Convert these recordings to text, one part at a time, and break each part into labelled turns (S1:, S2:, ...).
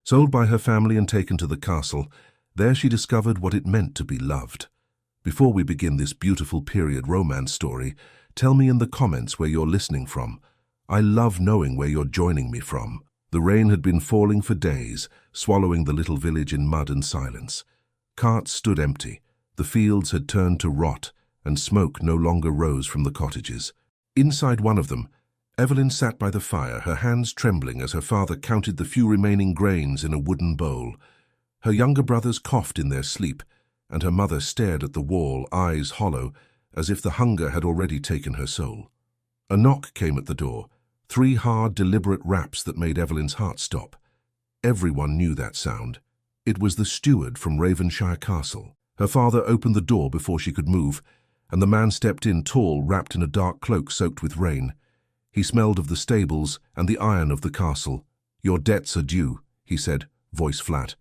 S1: Sold by her family and taken to the castle, there she discovered what it meant to be loved. Before we begin this beautiful period romance story, tell me in the comments where you're listening from. I love knowing where you're joining me from. The rain had been falling for days, swallowing the little village in mud and silence. Carts stood empty. The fields had turned to rot, and smoke no longer rose from the cottages. Inside one of them, Evelyn sat by the fire, her hands trembling as her father counted the few remaining grains in a wooden bowl. Her younger brothers coughed in their sleep, and her mother stared at the wall, eyes hollow, as if the hunger had already taken her soul. A knock came at the door, 3 hard, deliberate raps that made Evelyn's heart stop. Everyone knew that sound. It was the steward from Ravenshire Castle. Her father opened the door before she could move, and the man stepped in tall, wrapped in a dark cloak soaked with rain. He smelled of the stables and the iron of the castle. "Your debts are due," he said, voice flat.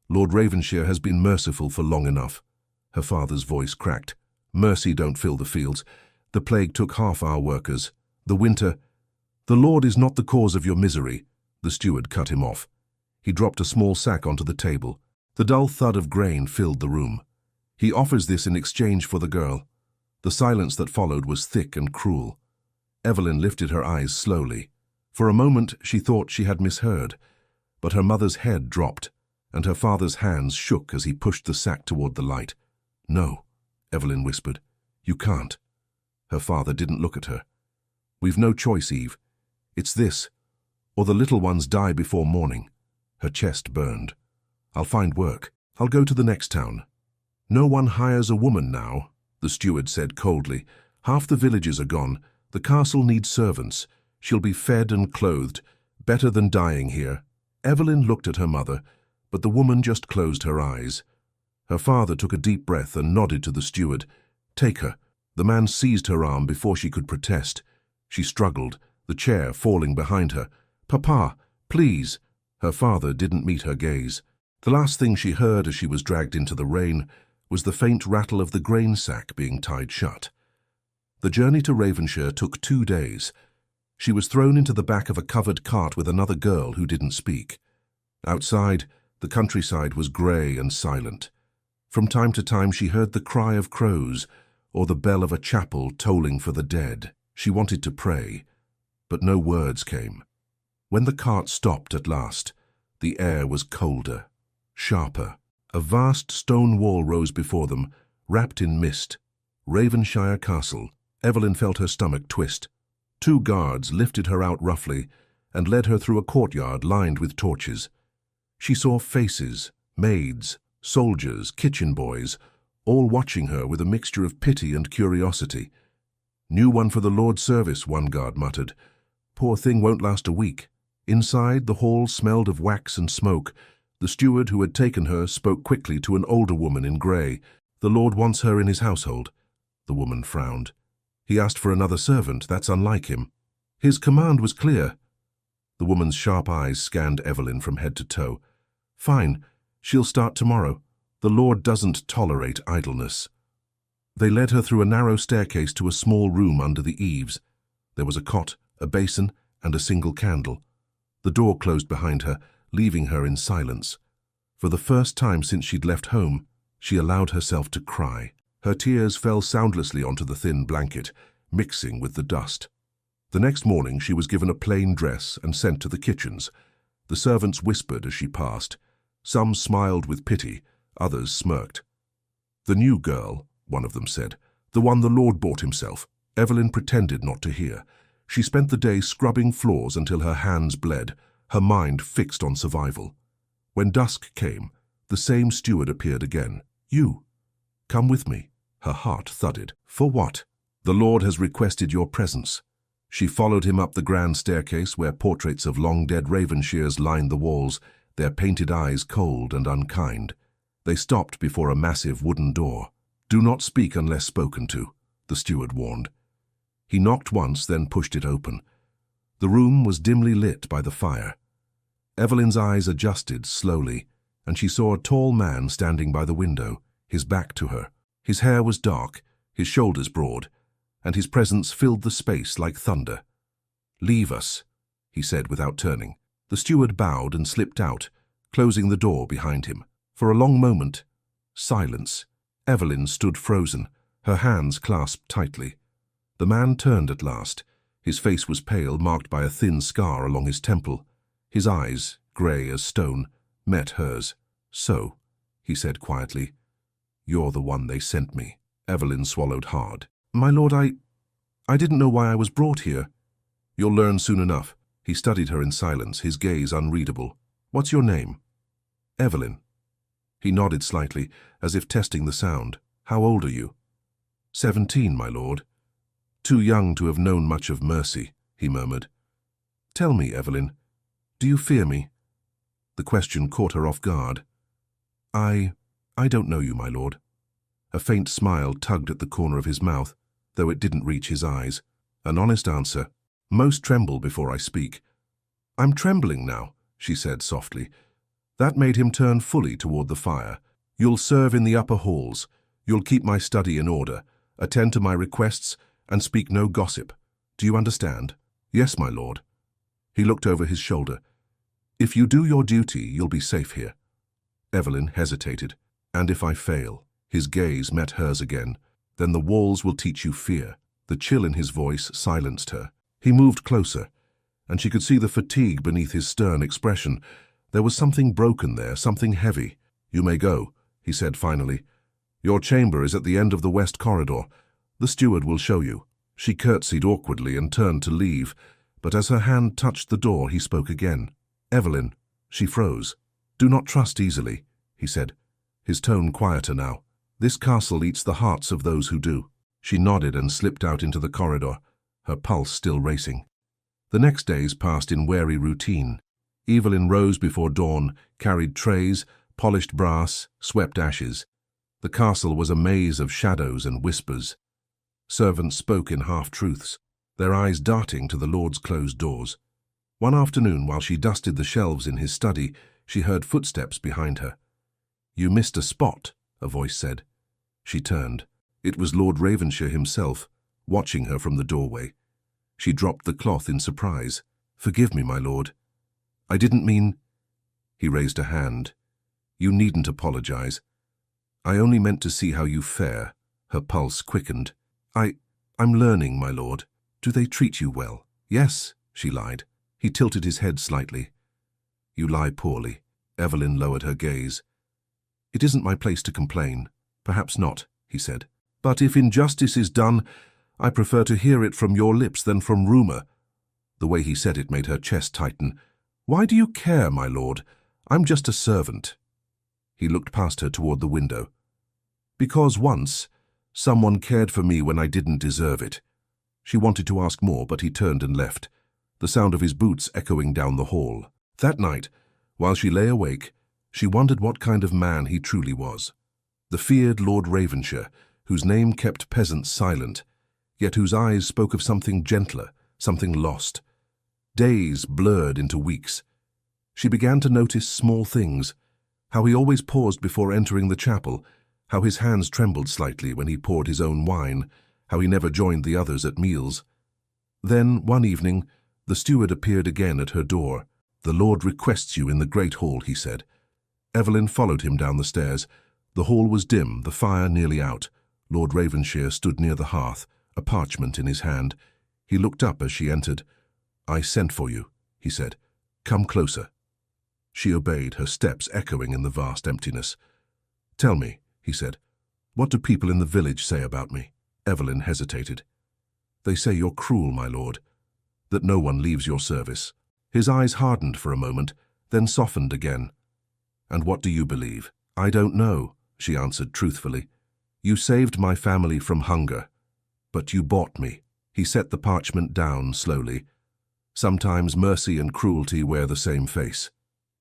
S1: "Lord Ravenshire has been merciful for long enough." Her father's voice cracked. "Mercy don't fill the fields. The plague took half our workers. The winter—" "The Lord is not the cause of your misery," the steward cut him off. He dropped a small sack onto the table. The dull thud of grain filled the room. "He offers this in exchange for the girl." The silence that followed was thick and cruel. Evelyn lifted her eyes slowly. For a moment she thought she had misheard, but her mother's head dropped, and her father's hands shook as he pushed the sack toward the light. "No," Evelyn whispered. "You can't." Her father didn't look at her. "We've no choice, Eve. It's this, or the little ones die before morning." Her chest burned. "I'll find work. I'll go to the next town." "No one hires a woman now," the steward said coldly. "Half the villages are gone. The castle needs servants. She'll be fed and clothed. Better than dying here." Evelyn looked at her mother, but the woman just closed her eyes. Her father took a deep breath and nodded to the steward. "Take her." The man seized her arm before she could protest. She struggled, the chair falling behind her. "Papa, please." Her father didn't meet her gaze. The last thing she heard as she was dragged into the rain was the faint rattle of the grain sack being tied shut. The journey to Ravenshire took 2 days. She was thrown into the back of a covered cart with another girl who didn't speak. Outside, the countryside was grey and silent. From time to time she heard the cry of crows or the bell of a chapel tolling for the dead. She wanted to pray, but no words came. When the cart stopped at last, the air was colder, sharper. A vast stone wall rose before them, wrapped in mist. Ravenshire Castle. Evelyn felt her stomach twist. 2 guards lifted her out roughly and led her through a courtyard lined with torches. She saw faces, maids, soldiers, kitchen boys, all watching her with a mixture of pity and curiosity. "New one for the Lord's service," one guard muttered. "Poor thing won't last a week." Inside, the hall smelled of wax and smoke. The steward who had taken her spoke quickly to an older woman in grey. "The Lord wants her in his household." The woman frowned. "He asked for another servant. That's unlike him." "His command was clear." The woman's sharp eyes scanned Evelyn from head to toe. "Fine. She'll start tomorrow. The Lord doesn't tolerate idleness." They led her through a narrow staircase to a small room under the eaves. There was a cot, a basin, and a single candle. The door closed behind her, leaving her in silence. For the first time since she'd left home, she allowed herself to cry. Her tears fell soundlessly onto the thin blanket, mixing with the dust. The next morning she was given a plain dress and sent to the kitchens. The servants whispered as she passed. Some smiled with pity, others smirked. "The new girl," one of them said, "the one the Lord bought himself." Evelyn pretended not to hear. She spent the day scrubbing floors until her hands bled, her mind fixed on survival. When dusk came, the same steward appeared again. "You. Come with me." Her heart thudded. "For what?" "The Lord has requested your presence." She followed him up the grand staircase where portraits of long-dead Ravenshires lined the walls, their painted eyes cold and unkind. They stopped before a massive wooden door. "Do not speak unless spoken to," the steward warned. He knocked once, then pushed it open. The room was dimly lit by the fire. Evelyn's eyes adjusted slowly, and she saw a tall man standing by the window, his back to her. His hair was dark, his shoulders broad, and his presence filled the space like thunder. "Leave us," he said without turning. The steward bowed and slipped out, closing the door behind him. For a long moment, silence. Evelyn stood frozen, her hands clasped tightly. The man turned at last. His face was pale, marked by a thin scar along his temple. His eyes, grey as stone, met hers. "So," he said quietly, "you're the one they sent me." Evelyn swallowed hard. "My lord, I didn't know why I was brought here." "You'll learn soon enough." He studied her in silence, his gaze unreadable. "What's your name?" "Evelyn." He nodded slightly, as if testing the sound. "How old are you?" 17, my lord." "Too young to have known much of mercy," he murmured. "Tell me, Evelyn, do you fear me?" The question caught her off guard. I don't know you, my lord." A faint smile tugged at the corner of his mouth, though it didn't reach his eyes. An honest answer. "Most tremble before I speak." "I'm trembling now," she said softly. That made him turn fully toward the fire. "You'll serve in the upper halls. You'll keep my study in order, attend to my requests, and speak no gossip. Do you understand?" "Yes, my lord." He looked over his shoulder. "If you do your duty, you'll be safe here." Evelyn hesitated. "And if I fail?" His gaze met hers again. "Then the walls will teach you fear." The chill in his voice silenced her. He moved closer, and she could see the fatigue beneath his stern expression. There was something broken there, something heavy. "You may go," he said finally. "Your chamber is at the end of the west corridor. The steward will show you." She curtsied awkwardly and turned to leave, but as her hand touched the door, he spoke again. "Evelyn." She froze. "Do not trust easily," he said, his tone quieter now. "This castle eats the hearts of those who do." She nodded and slipped out into the corridor, her pulse still racing. The next days passed in wary routine. Evelyn rose before dawn, carried trays, polished brass, swept ashes. The castle was a maze of shadows and whispers. Servants spoke in half-truths, their eyes darting to the lord's closed doors. One afternoon, while she dusted the shelves in his study, she heard footsteps behind her. "You missed a spot," a voice said. She turned. It was Lord Ravenshire himself, watching her from the doorway. She dropped the cloth in surprise. "Forgive me, my lord. I didn't mean—" He raised a hand. "You needn't apologize. I only meant to see how you fare." Her pulse quickened. I'm learning, my lord. Do they treat you well?" "Yes," she lied. He tilted his head slightly. "You lie poorly." Evelyn lowered her gaze. "It isn't my place to complain." "Perhaps not," he said. "But if injustice is done, I prefer to hear it from your lips than from rumor." The way he said it made her chest tighten. "Why do you care, my lord? I'm just a servant." He looked past her toward the window. "Because once, someone cared for me when I didn't deserve it." She wanted to ask more, but he turned and left, the sound of his boots echoing down the hall. That night, while she lay awake, she wondered what kind of man he truly was. The feared Lord Ravenshire, whose name kept peasants silent, yet whose eyes spoke of something gentler, something lost. Days blurred into weeks. She began to notice small things, how he always paused before entering the chapel, how his hands trembled slightly when he poured his own wine, how he never joined the others at meals. Then, one evening, the steward appeared again at her door. "The Lord requests you in the great hall," he said. Evelyn followed him down the stairs. The hall was dim, the fire nearly out. Lord Ravenshire stood near the hearth, a parchment in his hand. He looked up as she entered. "I sent for you," he said. "Come closer." She obeyed, her steps echoing in the vast emptiness. "Tell me," he said, "what do people in the village say about me?" Evelyn hesitated. "They say you're cruel, my lord, that no one leaves your service." His eyes hardened for a moment, then softened again. "And what do you believe?" "I don't know," she answered truthfully. "You saved my family from hunger, but you bought me." He set the parchment down slowly. Sometimes mercy and cruelty wear the same face.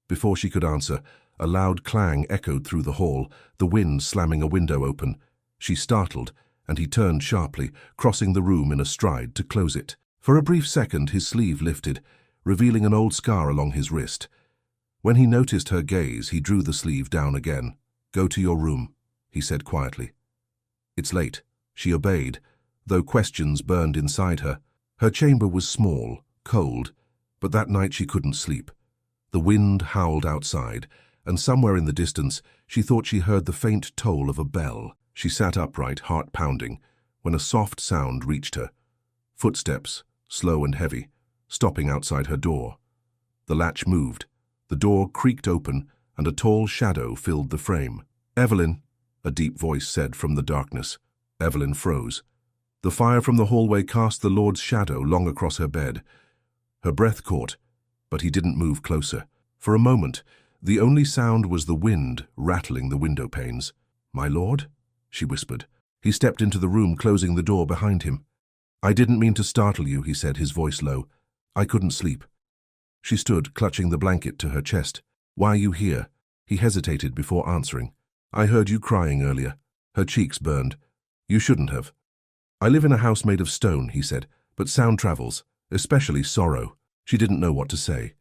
S1: Before she could answer, a loud clang echoed through the hall, the wind slamming a window open. She startled, and he turned sharply, crossing the room in a stride to close it. For a brief second his sleeve lifted, revealing an old scar along his wrist. When he noticed her gaze, he drew the sleeve down again. "Go to your room," he said quietly. "It's late." She obeyed, though questions burned inside her. Her chamber was small, cold, but that night she couldn't sleep. The wind howled outside, and somewhere in the distance she thought she heard the faint toll of a bell. She sat upright, heart pounding, when a soft sound reached her. Footsteps, slow and heavy, stopping outside her door. The latch moved, the door creaked open, and a tall shadow filled the frame. "Evelyn," a deep voice said from the darkness. Evelyn froze. The fire from the hallway cast the Lord's shadow long across her bed. Her breath caught, but he didn't move closer. For a moment, the only sound was the wind rattling the window panes. "My lord?" she whispered. He stepped into the room, closing the door behind him. "I didn't mean to startle you," he said, his voice low. "I couldn't sleep." She stood, clutching the blanket to her chest. "Why are you here?" He hesitated before answering. "I heard you crying earlier." Her cheeks burned. "You shouldn't have." "I live in a house made of stone," he said, "but sound travels, especially sorrow." She didn't know what to say.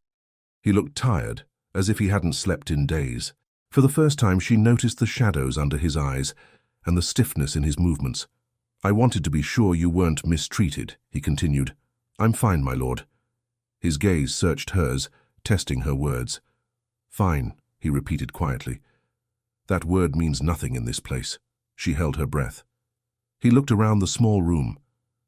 S1: He looked tired, as if he hadn't slept in days. For the first time she noticed the shadows under his eyes and the stiffness in his movements. "I wanted to be sure you weren't mistreated," he continued. "I'm fine, my lord." His gaze searched hers, testing her words. "Fine," he repeated quietly. "That word means nothing in this place." She held her breath. He looked around the small room.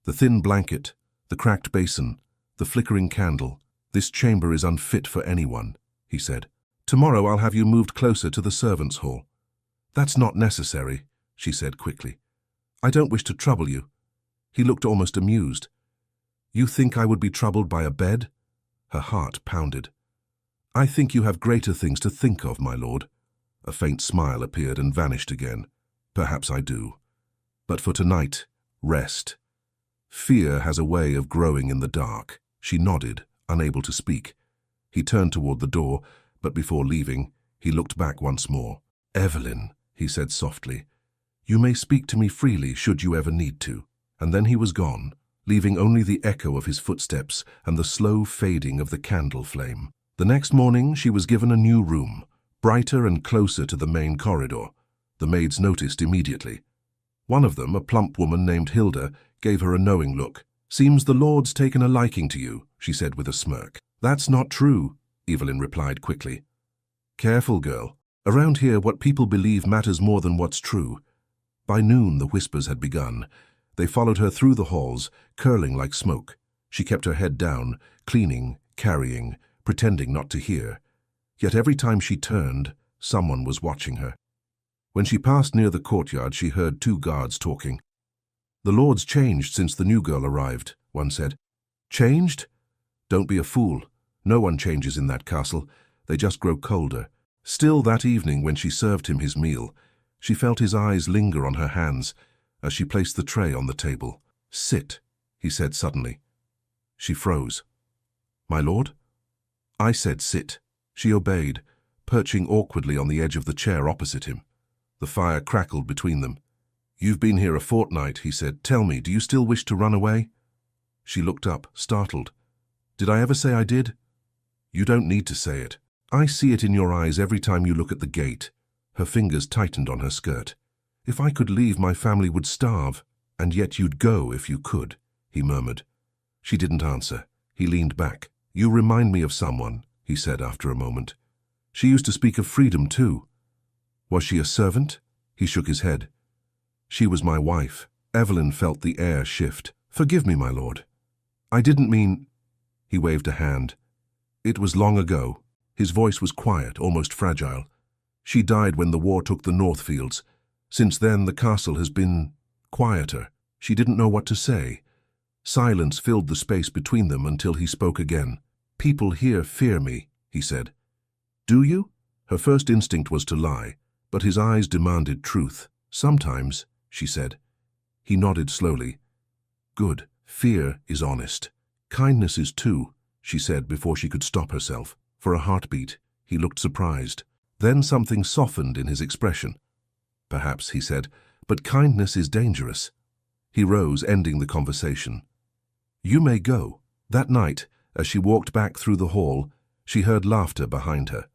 S1: The thin blanket, the cracked basin, the flickering candle. "This chamber is unfit for anyone," he said. "Tomorrow I'll have you moved closer to the servants' hall." "That's not necessary," she said quickly. "I don't wish to trouble you." He looked almost amused. "You think I would be troubled by a bed?" Her heart pounded. "I think you have greater things to think of, my lord." A faint smile appeared and vanished again. "Perhaps I do. But for tonight, rest. Fear has a way of growing in the dark." She nodded, unable to speak. He turned toward the door, but before leaving, he looked back once more. "Evelyn," he said softly, "you may speak to me freely should you ever need to." And then he was gone, leaving only the echo of his footsteps and the slow fading of the candle flame. The next morning she was given a new room, brighter and closer to the main corridor. The maids noticed immediately. One of them, a plump woman named Hilda, gave her a knowing look. "Seems the Lord's taken a liking to you," she said with a smirk. "That's not true," Evelyn replied quickly. "Careful, girl. Around here, what people believe matters more than what's true." By noon, the whispers had begun. They followed her through the halls, curling like smoke. She kept her head down, cleaning, carrying, pretending not to hear. Yet every time she turned, someone was watching her. When she passed near the courtyard, she heard two guards talking. "The Lord's changed since the new girl arrived," one said. "Changed? Don't be a fool. No one changes in that castle. They just grow colder." Still, that evening, when she served him his meal, she felt his eyes linger on her hands as she placed the tray on the table. "Sit," he said suddenly. She froze. "My lord?" "I said sit." She obeyed, perching awkwardly on the edge of the chair opposite him. The fire crackled between them. "You've been here a fortnight," he said. "Tell me, do you still wish to run away?" She looked up, startled. "Did I ever say I did?" "You don't need to say it. I see it in your eyes every time you look at the gate." Her fingers tightened on her skirt. "If I could leave, my family would starve. And yet you'd go if you could," he murmured. She didn't answer. He leaned back. "You remind me of someone," he said after a moment. "She used to speak of freedom too." "Was she a servant?" He shook his head. "She was my wife." Evelyn felt the air shift. "Forgive me, my lord. I didn't mean—" He waved a hand. "It was long ago." His voice was quiet, almost fragile. "She died when the war took the Northfields. Since then, the castle has been quieter." She didn't know what to say. Silence filled the space between them until he spoke again. "People here fear me," he said. "Do you?" Her first instinct was to lie, but his eyes demanded truth. "Sometimes," she said. He nodded slowly. "Good. Fear is honest. Kindness is too," she said before she could stop herself. For a heartbeat, he looked surprised. Then something softened in his expression. "Perhaps," he said, "but kindness is dangerous." He rose, ending the conversation. "You may go." That night, as she walked back through the hall, she heard laughter behind her.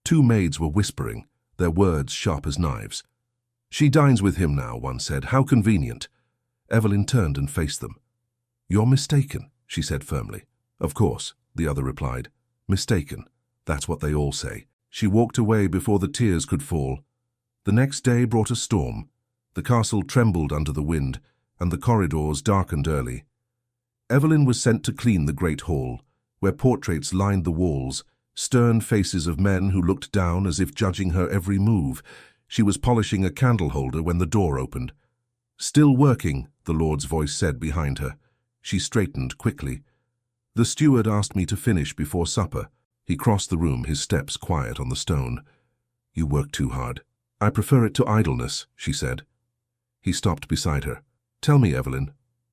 S1: Two maids were whispering, their words sharp as knives. "She dines with him now," one said. "How convenient." Evelyn turned and faced them. "You're mistaken," she said firmly. "Of course," the other replied. "Mistaken. That's what they all say. She walked away before the tears could fall. The next day brought a storm. The castle trembled under the wind, and the corridors darkened early. Evelyn was sent to clean the great hall, where portraits lined the walls, stern faces of men who looked down as if judging her every move. She was polishing a candle holder when the door opened. "Still working," the Lord's voice said behind her. She straightened quickly. "The steward asked me to finish before supper." He crossed the room, his steps quiet on the stone. "You work too hard." "I prefer it to idleness," she said. He stopped beside her. "Tell me, Evelyn,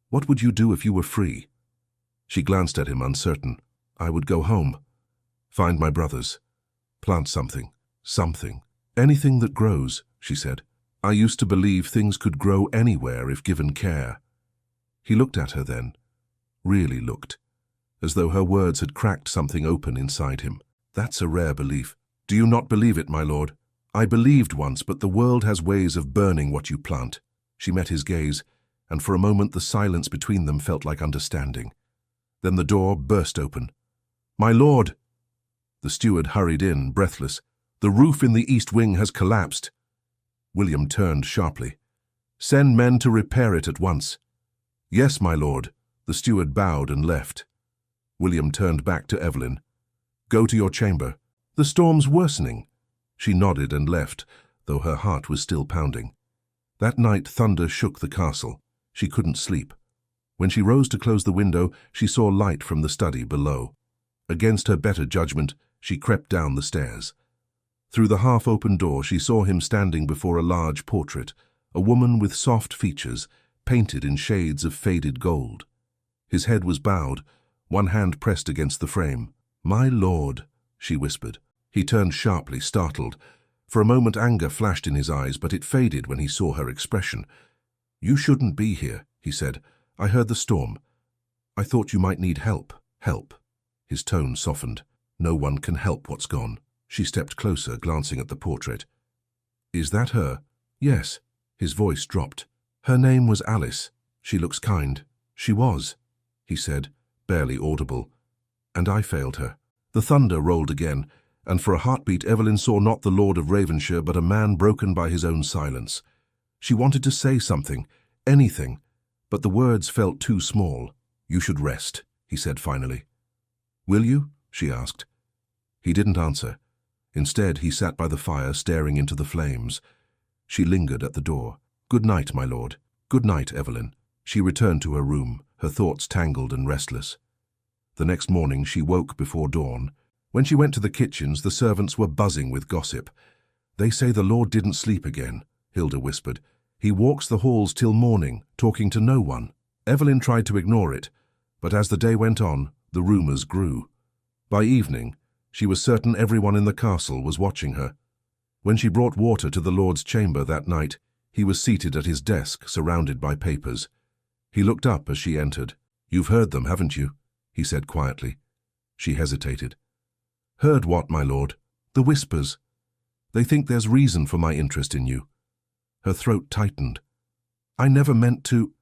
S1: what would you do if you were free?" She glanced at him, uncertain. "I would go home. Find my brothers. Plant something. Anything that grows," she said. "I used to believe things could grow anywhere if given care." He looked at her then, really looked, as though her words had cracked something open inside him. "That's a rare belief." "Do you not believe it, my lord?" "I believed once, but the world has ways of burning what you plant." She met his gaze, and for a moment the silence between them felt like understanding. Then the door burst open. "My lord!" The steward hurried in, breathless. "The roof in the east wing has collapsed." William turned sharply. "Send men to repair it at once." "Yes, my lord." The steward bowed and left. William turned back to Evelyn. "Go to your chamber. The storm's worsening." She nodded and left, though her heart was still pounding. That night thunder shook the castle. She couldn't sleep. When she rose to close the window, she saw light from the study below. Against her better judgment, she crept down the stairs. Through the half-open door, she saw him standing before a large portrait, a woman with soft features, painted in shades of faded gold. His head was bowed, one hand pressed against the frame. "My lord," she whispered. He turned sharply, startled. For a moment anger flashed in his eyes, but it faded when he saw her expression. "You shouldn't be here," he said. "I heard the storm. I thought you might need help." "Help?" His tone softened. "No one can help what's gone." She stepped closer, glancing at the portrait. "Is that her?" "Yes." His voice dropped. "Her name was Alice. She looks kind." "She was," he said, barely audible. "And I failed her." The thunder rolled again, and for a heartbeat Evelyn saw not the Lord of Ravenshire but a man broken by his own silence. She wanted to say something, anything, but the words felt too small. "You should rest," he said finally. "Will you?" she asked. He didn't answer. Instead, he sat by the fire, staring into the flames. She lingered at the door. "Good night, my lord." "Good night, Evelyn." She returned to her room, her thoughts tangled and restless. The next morning she woke before dawn. When she went to the kitchens, the servants were buzzing with gossip. "They say the Lord didn't sleep again," Hilda whispered. "He walks the halls till morning, talking to no one." Evelyn tried to ignore it, but as the day went on, the rumours grew. By evening, she was certain everyone in the castle was watching her. When she brought water to the Lord's chamber that night, he was seated at his desk, surrounded by papers. He looked up as she entered. "You've heard them, haven't you?" he said quietly. She hesitated. "Heard what, my lord?" "The whispers. They think there's reason for my interest in you." Her throat tightened. "I never meant to—"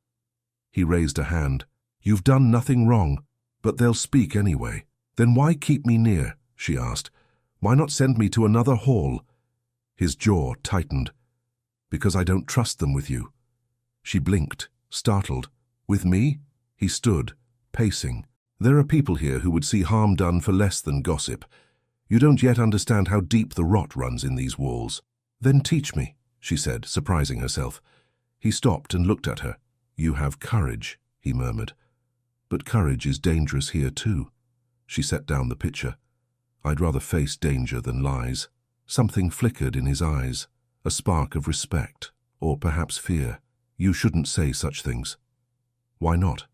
S1: He raised a hand. "You've done nothing wrong, but they'll speak anyway." "Then why keep me near?" she asked. "Why not send me to another hall?" His jaw tightened. "Because I don't trust them with you." She blinked, startled. "With me?" He stood, pacing. "There are people here who would see harm done for less than gossip. You don't yet understand how deep the rot runs in these walls." "Then teach me," she said, surprising herself. He stopped and looked at her. "You have courage," he murmured. "But courage is dangerous here too." She set down the pitcher. "I'd rather face danger than lies." Something flickered in his eyes, a spark of respect, or perhaps fear. "You shouldn't say such things." "Why not?"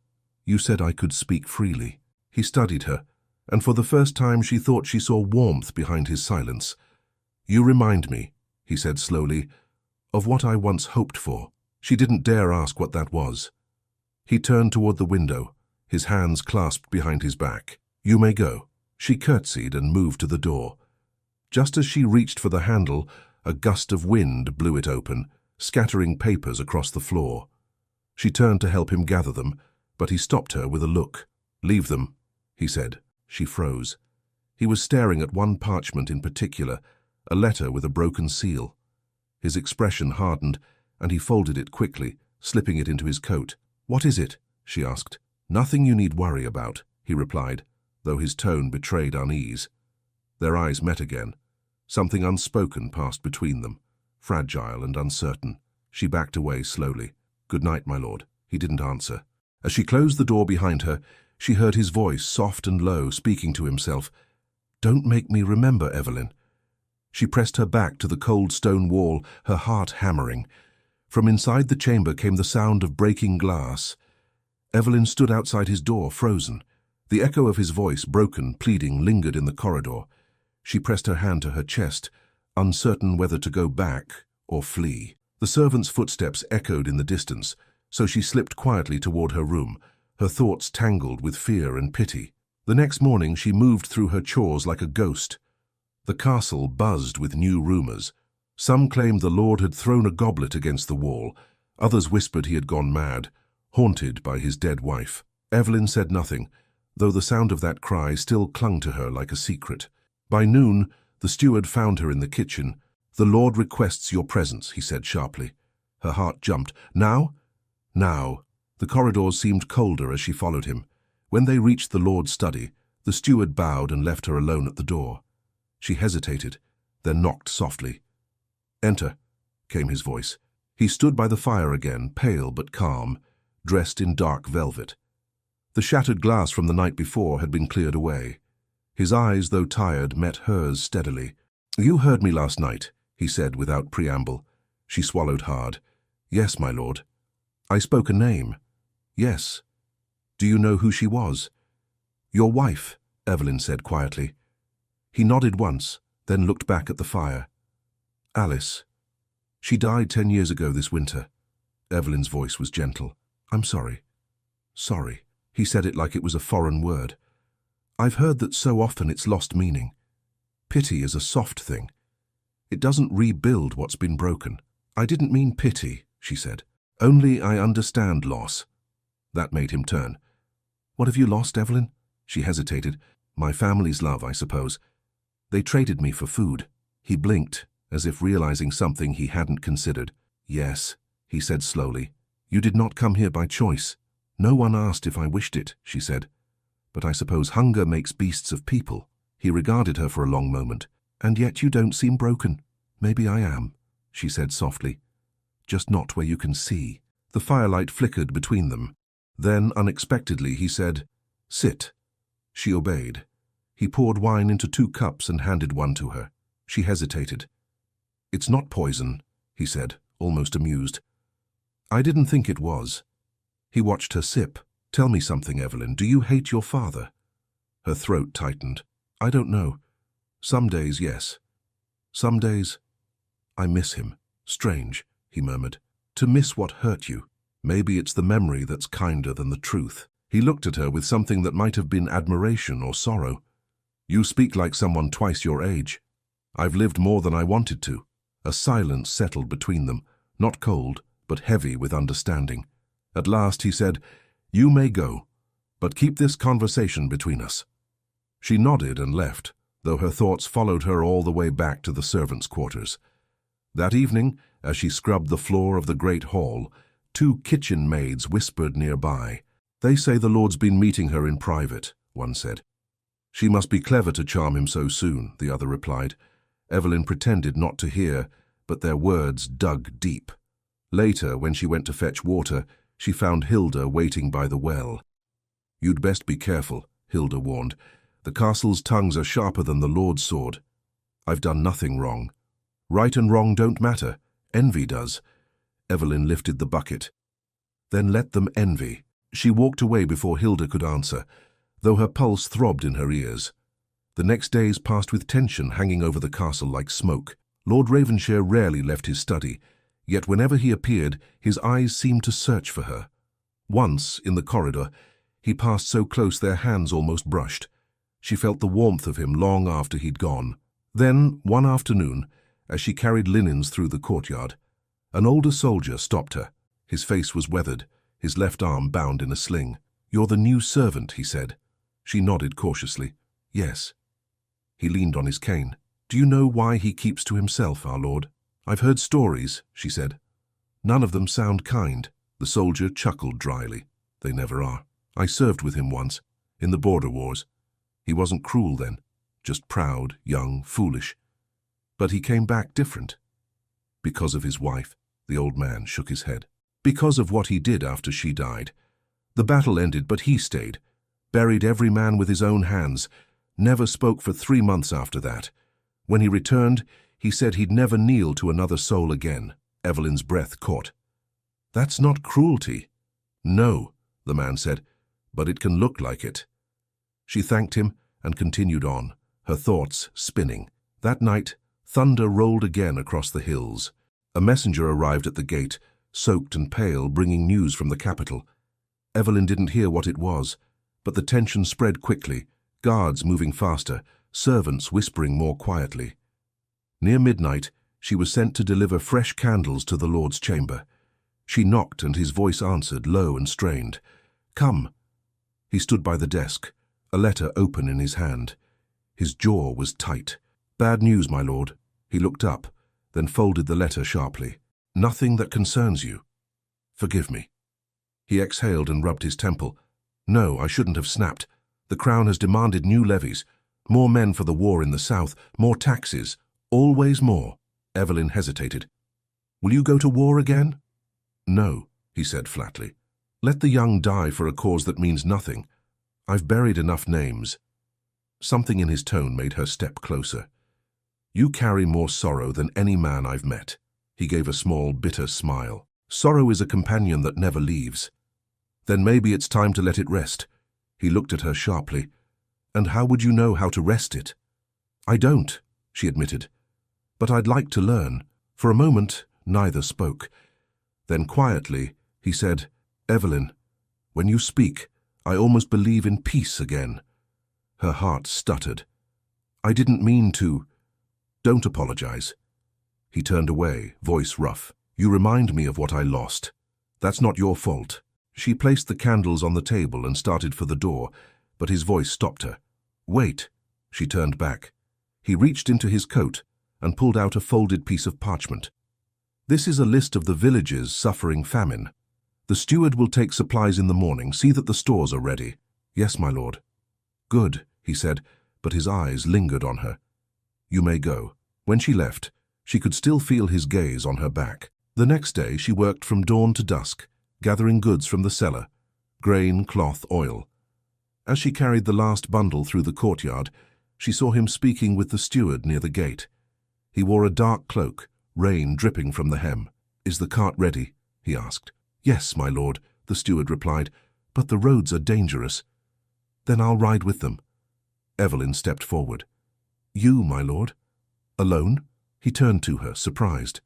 S1: "You said I could speak freely." He studied her, and for the first time she thought she saw warmth behind his silence. "You remind me," he said slowly, "of what I once hoped for." She didn't dare ask what that was. He turned toward the window, his hands clasped behind his back. "You may go." She curtsied and moved to the door. Just as she reached for the handle, a gust of wind blew it open, scattering papers across the floor. She turned to help him gather them, but he stopped her with a look. "Leave them," he said. She froze. He was staring at one parchment in particular, a letter with a broken seal. His expression hardened, and he folded it quickly, slipping it into his coat. "What is it?" she asked. "Nothing you need worry about," he replied, though his tone betrayed unease. Their eyes met again. Something unspoken passed between them, fragile and uncertain. She backed away slowly. "Good night, my lord." He didn't answer. As she closed the door behind her, she heard his voice, soft and low, speaking to himself. "Don't make me remember, Evelyn." She pressed her back to the cold stone wall, her heart hammering. From inside the chamber came the sound of breaking glass. Evelyn stood outside his door, frozen. The echo of his voice, broken, pleading, lingered in the corridor. She pressed her hand to her chest, uncertain whether to go back or flee. The servant's footsteps echoed in the distance, so she slipped quietly toward her room, her thoughts tangled with fear and pity. The next morning she moved through her chores like a ghost. The castle buzzed with new rumors. Some claimed the lord had thrown a goblet against the wall. Others whispered he had gone mad, haunted by his dead wife. Evelyn said nothing, though the sound of that cry still clung to her like a secret. By noon, the steward found her in the kitchen. "The lord requests your presence," he said sharply. Her heart jumped. "Now?" "Now." The corridors seemed colder as she followed him. When they reached the lord's study, the steward bowed and left her alone at the door. She hesitated, then knocked softly. "Enter," came his voice. He stood by the fire again, pale but calm, dressed in dark velvet. The shattered glass from the night before had been cleared away. His eyes, though tired, met hers steadily. "You heard me last night," he said without preamble. She swallowed hard. "Yes, my lord." "I spoke a name." "Yes." "Do you know who she was?" "Your wife," Evelyn said quietly. He nodded once, then looked back at the fire. "Alice. She died 10 years ago this winter." Evelyn's voice was gentle. "I'm sorry." "Sorry." He said it like it was a foreign word. "I've heard that so often it's lost meaning. Pity is a soft thing. It doesn't rebuild what's been broken." "I didn't mean pity," she said. "Only I understand loss." That made him turn. "What have you lost, Evelyn?" She hesitated. "My family's love, I suppose. They traded me for food." He blinked, as if realizing something he hadn't considered. "Yes," he said slowly. "You did not come here by choice." "No one asked if I wished it," she said. "But I suppose hunger makes beasts of people." He regarded her for a long moment. "And yet you don't seem broken." "Maybe I am," she said softly. "Just not where you can see." The firelight flickered between them. Then, unexpectedly, he said, "Sit." She obeyed. He poured wine into 2 cups and handed one to her. She hesitated. "It's not poison," he said, almost amused. "I didn't think it was." He watched her sip. "Tell me something, Evelyn. Do you hate your father?" Her throat tightened. "I don't know. Some days, yes. Some days, I miss him." "Strange," he murmured. "To miss what hurt you. Maybe it's the memory that's kinder than the truth." He looked at her with something that might have been admiration or sorrow. "You speak like someone twice your age." "I've lived more than I wanted to." A silence settled between them, not cold, but heavy with understanding. At last he said, "You may go, but keep this conversation between us." She nodded and left, though her thoughts followed her all the way back to the servants' quarters. That evening, as she scrubbed the floor of the great hall, 2 kitchen maids whispered nearby. "They say the lord's been meeting her in private," one said. "She must be clever to charm him so soon," the other replied. Evelyn pretended not to hear, but their words dug deep. Later, when she went to fetch water, she found Hilda waiting by the well. "You'd best be careful," Hilda warned. "The castle's tongues are sharper than the Lord's sword." "I've done nothing wrong." "Right and wrong don't matter. Envy does." Evelyn lifted the bucket. "Then let them envy." She walked away before Hilda could answer, though her pulse throbbed in her ears. The next days passed with tension hanging over the castle like smoke. Lord Ravenshire rarely left his study, yet whenever he appeared, his eyes seemed to search for her. Once, in the corridor, he passed so close their hands almost brushed. She felt the warmth of him long after he'd gone. Then, one afternoon, as she carried linens through the courtyard, an older soldier stopped her. His face was weathered, his left arm bound in a sling. "You're the new servant," he said. She nodded cautiously. "Yes." He leaned on his cane. "Do you know why he keeps to himself, our lord?" "I've heard stories," she said. "None of them sound kind." The soldier chuckled dryly. "They never are. I served with him once, in the border wars. He wasn't cruel then, just proud, young, foolish. But he came back different." "Because of his wife?" The old man shook his head. "Because of what he did after she died. The battle ended, but he stayed. Buried every man with his own hands. Never spoke for 3 months after that. When he returned, he said he'd never kneel to another soul again." Evelyn's breath caught. "That's not cruelty." "No," the man said, "but it can look like it." She thanked him and continued on, her thoughts spinning. That night, thunder rolled again across the hills. A messenger arrived at the gate, soaked and pale, bringing news from the capital. Evelyn didn't hear what it was, but the tension spread quickly, guards moving faster, servants whispering more quietly. Near midnight, she was sent to deliver fresh candles to the Lord's chamber. She knocked, and his voice answered, low and strained. "Come." He stood by the desk, a letter open in his hand. His jaw was tight. "Bad news, my lord." He looked up, then folded the letter sharply. "Nothing that concerns you. Forgive me." He exhaled and rubbed his temple. "No, I shouldn't have snapped. The Crown has demanded new levies, more men for the war in the south, more taxes, always more." Evelyn hesitated. "Will you go to war again?" "No," he said flatly. "Let the young die for a cause that means nothing. I've buried enough names." Something in his tone made her step closer. "You carry more sorrow than any man I've met." He gave a small, bitter smile. "Sorrow is a companion that never leaves." "Then maybe it's time to let it rest." He looked at her sharply. "And how would you know how to rest it?" "I don't," she admitted. "But I'd like to learn." For a moment, neither spoke. Then quietly, he said, "Evelyn, when you speak, I almost believe in peace again." Her heart stuttered. "I didn't mean to." "Don't apologize." He turned away, voice rough. "You remind me of what I lost. That's not your fault." She placed the candles on the table and started for the door, but his voice stopped her. "Wait." She turned back. He reached into his coat and pulled out a folded piece of parchment. "This is a list of the villages suffering famine. The steward will take supplies in the morning. See that the stores are ready." "Yes, my lord." "Good," he said, but his eyes lingered on her. "You may go." When she left, she could still feel his gaze on her back. The next day she worked from dawn to dusk, gathering goods from the cellar, grain, cloth, oil. As she carried the last bundle through the courtyard, she saw him speaking with the steward near the gate. He wore a dark cloak, rain dripping from the hem. "Is the cart ready?" he asked. "Yes, my lord," the steward replied, "but the roads are dangerous." "Then I'll ride with them." Evelyn stepped forward. "You, my lord? Alone?" He turned to her, surprised.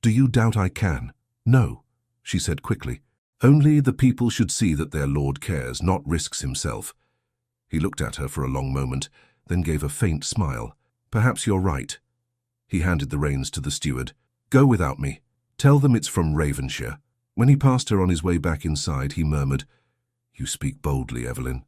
S1: "Do you doubt I can?" "No," she said quickly. "Only the people should see that their lord cares, not risks himself." He looked at her for a long moment, then gave a faint smile. "Perhaps you're right." He handed the reins to the steward. "Go without me. Tell them it's from Ravenshire." When he passed her on his way back inside, he murmured, "You speak boldly, Evelyn."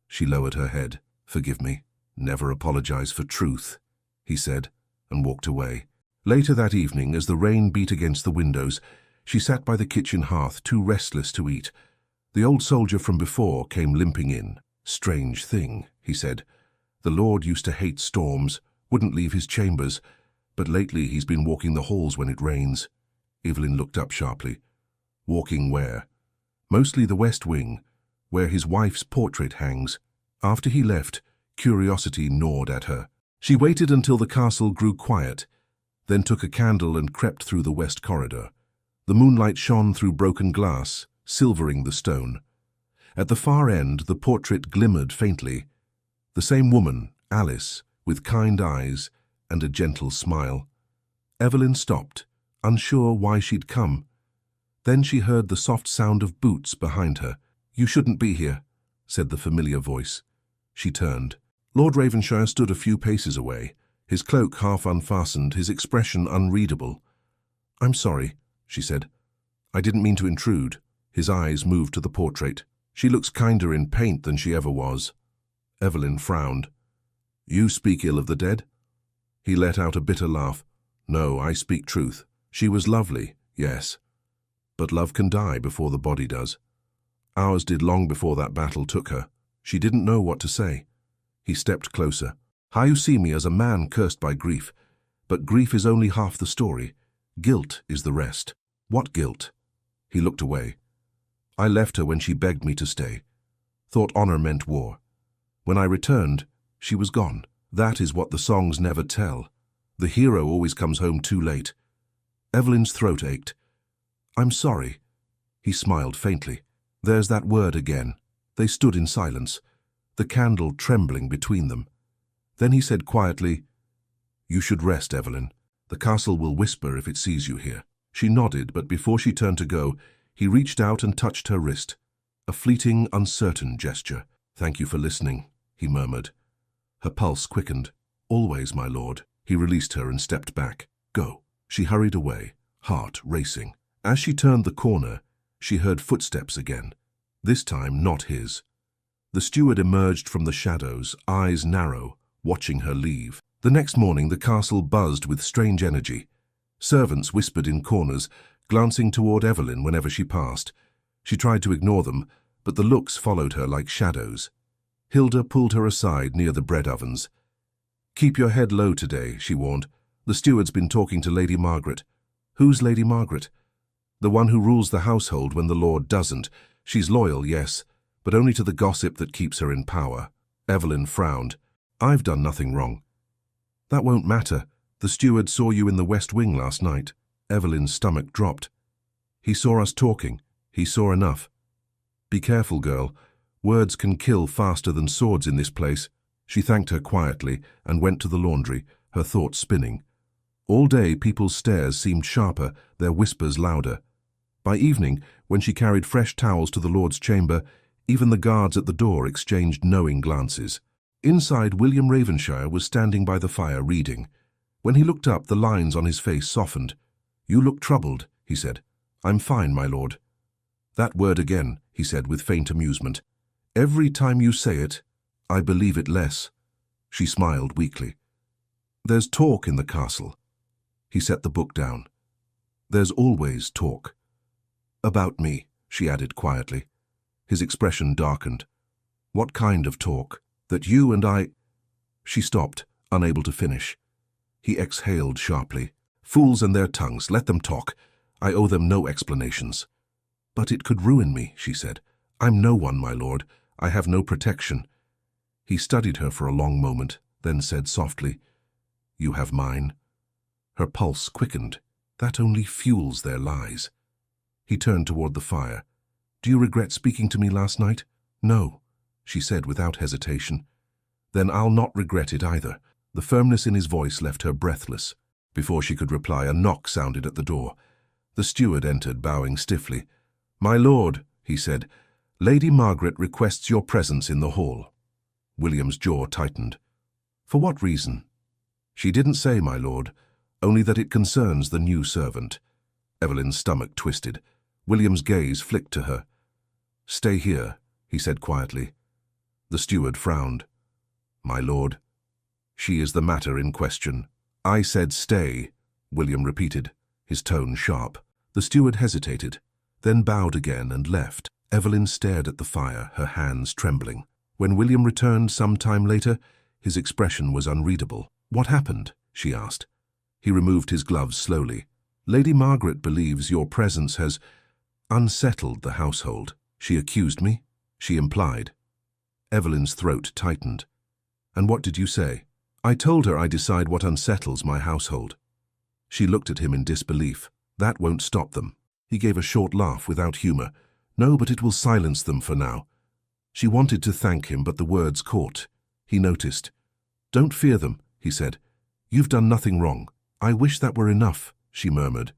S1: She lowered her head. "Forgive me. Never apologize for truth," he said, and walked away. Later that evening, as the rain beat against the windows, she sat by the kitchen hearth, too restless to eat. The old soldier from before came limping in. "Strange thing," he said. "The Lord used to hate storms, wouldn't leave his chambers, but lately he's been walking the halls when it rains." Evelyn looked up sharply. "Walking where?" "Mostly the west wing, where his wife's portrait hangs." After he left, curiosity gnawed at her. She waited until the castle grew quiet, then took a candle and crept through the west corridor. The moonlight shone through broken glass, silvering the stone. At the far end, the portrait glimmered faintly. The same woman, Alice, with kind eyes and a gentle smile. Evelyn stopped, unsure why she'd come. Then she heard the soft sound of boots behind her. "You shouldn't be here," said the familiar voice. She turned. Lord Ravenshire stood a few paces away, his cloak half unfastened, his expression unreadable. "I'm sorry," she said. "I didn't mean to intrude." His eyes moved to the portrait. "She looks kinder in paint than she ever was." Evelyn frowned. You speak ill of the dead? He let out a bitter laugh. No, I speak truth. She was lovely, yes. But love can die before the body does. Ours did long before that battle took her. She didn't know what to say. He stepped closer. How you see me as a man cursed by grief. But grief is only half the story. Guilt is the rest. What guilt? He looked away. I left her when she begged me to stay. Thought honor meant war. When I returned, she was gone. That is what the songs never tell. The hero always comes home too late. Evelyn's throat ached. I'm sorry. He smiled faintly. There's that word again. They stood in silence, the candle trembling between them. Then he said quietly, You should rest, Evelyn. The castle will whisper if it sees you here. She nodded, but before she turned to go, he reached out and touched her wrist. A fleeting, uncertain gesture. Thank you for listening, he murmured. Her pulse quickened. Always, my lord. He released her and stepped back. Go. She hurried away, heart racing. As she turned the corner, she heard footsteps again. This time not his. The steward emerged from the shadows, eyes narrow, watching her leave. The next morning the castle buzzed with strange energy. Servants whispered in corners, glancing toward Evelyn whenever she passed. She tried to ignore them, but the looks followed her like shadows. Hilda pulled her aside near the bread ovens. Keep your head low today, she warned. The steward's been talking to Lady Margaret. Who's Lady Margaret? The one who rules the household when the Lord doesn't. She's loyal, yes, but only to the gossip that keeps her in power. Evelyn frowned. I've done nothing wrong. That won't matter. The steward saw you in the West Wing last night. Evelyn's stomach dropped. He saw us talking. He saw enough. Be careful, girl. Words can kill faster than swords in this place. She thanked her quietly and went to the laundry, her thoughts spinning. All day people's stares seemed sharper, their whispers louder. By evening, when she carried fresh towels to the Lord's chamber, even the guards at the door exchanged knowing glances. Inside, William Ravenshire was standing by the fire reading. When he looked up, the lines on his face softened. You look troubled, he said. I'm fine, my lord. That word again, he said with faint amusement. Every time you say it, I believe it less. She smiled weakly. There's talk in the castle. He set the book down. There's always talk. About me, she added quietly. His expression darkened. What kind of talk? That you and I... She stopped, unable to finish. He exhaled sharply. Fools and their tongues, let them talk. I owe them no explanations. But it could ruin me, she said. I'm no one, my lord. I have no protection. He studied her for a long moment, then said softly, You have mine. Her pulse quickened. That only fuels their lies. He turned toward the fire. Do you regret speaking to me last night? No, she said without hesitation. Then I'll not regret it either. The firmness in his voice left her breathless. Before she could reply, a knock sounded at the door. The steward entered, bowing stiffly. My lord, he said, Lady Margaret requests your presence in the hall. William's jaw tightened. For what reason? She didn't say, my lord, only that it concerns the new servant. Evelyn's stomach twisted. William's gaze flicked to her. Stay here, he said quietly. The steward frowned. My lord, she is the matter in question. I said stay, William repeated, his tone sharp. The steward hesitated, then bowed again and left. Evelyn stared at the fire, her hands trembling. When William returned some time later, his expression was unreadable. What happened? She asked. He removed his gloves slowly. Lady Margaret believes your presence has unsettled the household. She accused me? She implied. Evelyn's throat tightened. And what did you say? I told her I decide what unsettles my household. She looked at him in disbelief. That won't stop them. He gave a short laugh without humor. No, but it will silence them for now. She wanted to thank him, but the words caught. He noticed. Don't fear them, he said. You've done nothing wrong. I wish that were enough, she murmured.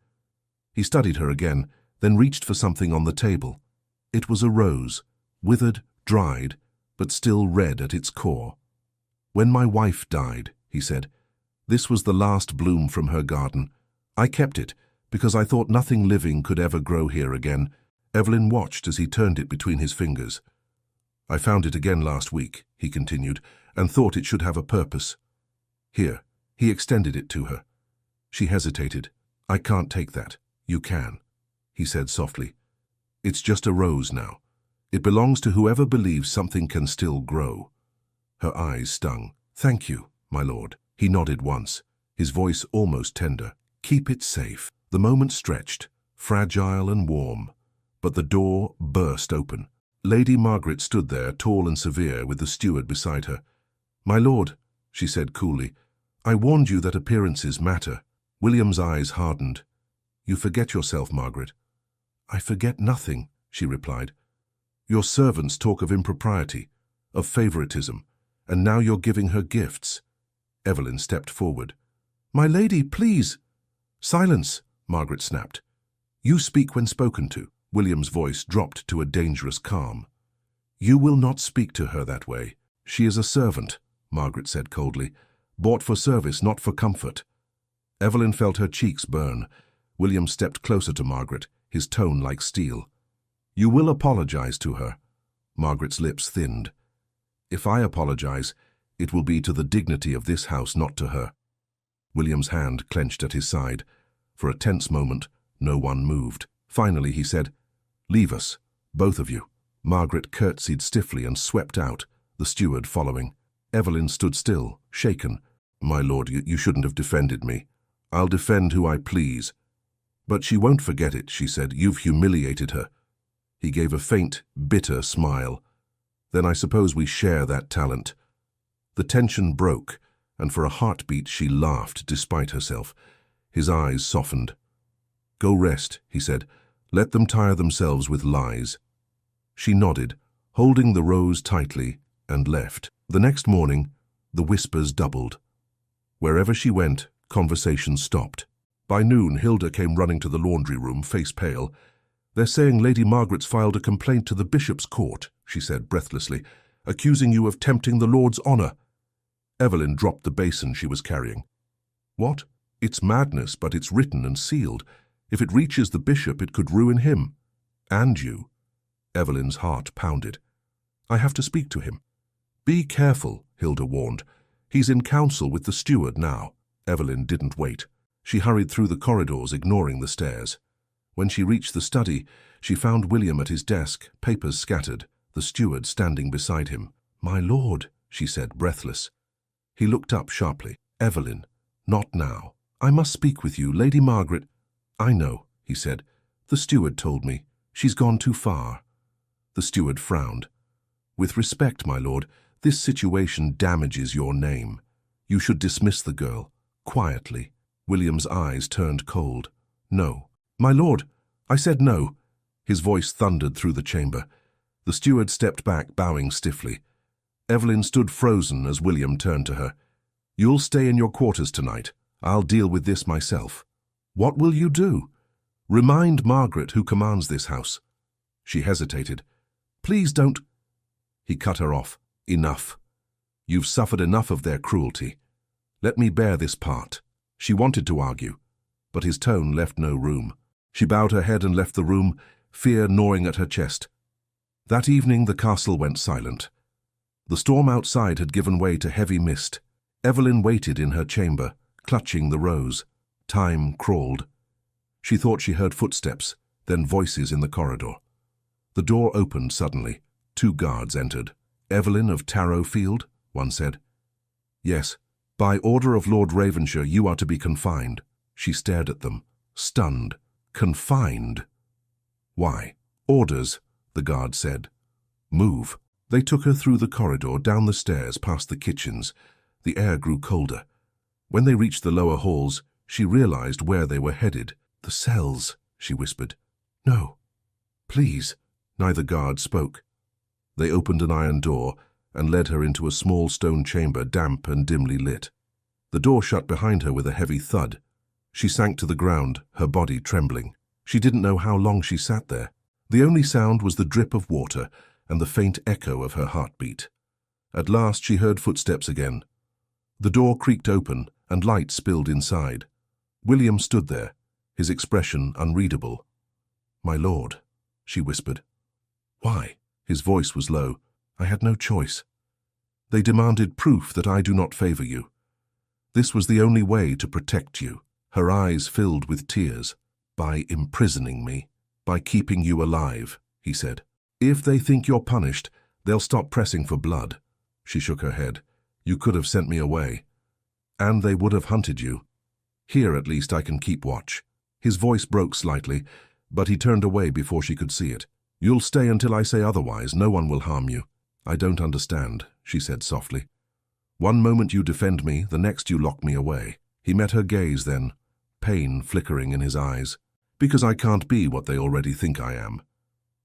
S1: He studied her again, then reached for something on the table. It was a rose, withered, dried, but still red at its core. When my wife died, he said, this was the last bloom from her garden. I kept it, because I thought nothing living could ever grow here again. Evelyn watched as he turned it between his fingers. I found it again last week, he continued, and thought it should have a purpose. Here, he extended it to her. She hesitated. I can't take that. You can, he said softly. It's just a rose now. It belongs to whoever believes something can still grow. Her eyes stung. Thank you, my lord. He nodded once, his voice almost tender. Keep it safe. The moment stretched, fragile and warm, but the door burst open. Lady Margaret stood there, tall and severe, with the steward beside her. My lord, she said coolly, I warned you that appearances matter. William's eyes hardened. You forget yourself, Margaret. I forget nothing, she replied. Your servants talk of impropriety, of favoritism, and now you're giving her gifts. Evelyn stepped forward. My lady, please. Silence, Margaret snapped. You speak when spoken to. William's voice dropped to a dangerous calm. You will not speak to her that way. She is a servant, Margaret said coldly, bought for service, not for comfort. Evelyn felt her cheeks burn. William stepped closer to Margaret, his tone like steel. You will apologize to her. Margaret's lips thinned. If I apologize, it will be to the dignity of this house, not to her. William's hand clenched at his side. For a tense moment, no one moved. Finally, he said, Leave us, both of you. Margaret curtsied stiffly and swept out, the steward following. Evelyn stood still, shaken. My lord, you shouldn't have defended me. I'll defend who I please. But she won't forget it, she said. You've humiliated her. He gave a faint, bitter smile. Then I suppose we share that talent. The tension broke, and for a heartbeat she laughed despite herself. His eyes softened. Go rest, he said. Let them tire themselves with lies. She nodded, holding the rose tightly, and left. The next morning, the whispers doubled. Wherever she went, conversation stopped. By noon, Hilda came running to the laundry room, face pale. They're saying Lady Margaret's filed a complaint to the bishop's court, she said breathlessly, accusing you of tempting the Lord's honour. Evelyn dropped the basin she was carrying. What? It's madness, but it's written and sealed. If it reaches the bishop, it could ruin him. And you. Evelyn's heart pounded. I have to speak to him. Be careful, Hilda warned. He's in council with the steward now. Evelyn didn't wait. She hurried through the corridors, ignoring the stairs. When she reached the study, she found William at his desk, papers scattered, the steward standing beside him. My lord, she said, breathless. He looked up sharply. Evelyn, not now. I must speak with you, Lady Margaret. I know, he said. The steward told me. She's gone too far. The steward frowned. With respect, my lord, this situation damages your name. You should dismiss the girl, quietly. William's eyes turned cold. No. My lord, I said no. His voice thundered through the chamber. The steward stepped back, bowing stiffly. Evelyn stood frozen as William turned to her. You'll stay in your quarters tonight. I'll deal with this myself. What will you do? Remind Margaret who commands this house. She hesitated. Please don't. He cut her off. Enough. You've suffered enough of their cruelty. Let me bear this part. She wanted to argue, but his tone left no room. She bowed her head and left the room, fear gnawing at her chest. That evening the castle went silent. The storm outside had given way to heavy mist. Evelyn waited in her chamber, clutching the rose. Time crawled. She thought she heard footsteps, then voices in the corridor. The door opened suddenly. 2 guards entered. Evelyn of Tarrowfield, one said. Yes, by order of Lord Ravenshire you are to be confined. She stared at them, stunned. Confined? Why? Orders, the guard said. Move. They took her through the corridor, down the stairs, past the kitchens. The air grew colder. When they reached the lower halls, she realized where they were headed. The cells, she whispered. No. Please. Neither guard spoke. They opened an iron door and led her into a small stone chamber, damp and dimly lit. The door shut behind her with a heavy thud. She sank to the ground, her body trembling. She didn't know how long she sat there. The only sound was the drip of water and the faint echo of her heartbeat. At last she heard footsteps again. The door creaked open and light spilled inside. William stood there, his expression unreadable. My lord, she whispered. Why? His voice was low. I had no choice. They demanded proof that I do not favor you. This was the only way to protect you. Her eyes filled with tears. By imprisoning me, by keeping you alive, he said. If they think you're punished, they'll stop pressing for blood. She shook her head. You could have sent me away. And they would have hunted you. Here at least I can keep watch. His voice broke slightly, but he turned away before she could see it. You'll stay until I say otherwise. No one will harm you. I don't understand, she said softly. One moment you defend me, the next you lock me away. He met her gaze then, pain flickering in his eyes. Because I can't be what they already think I am.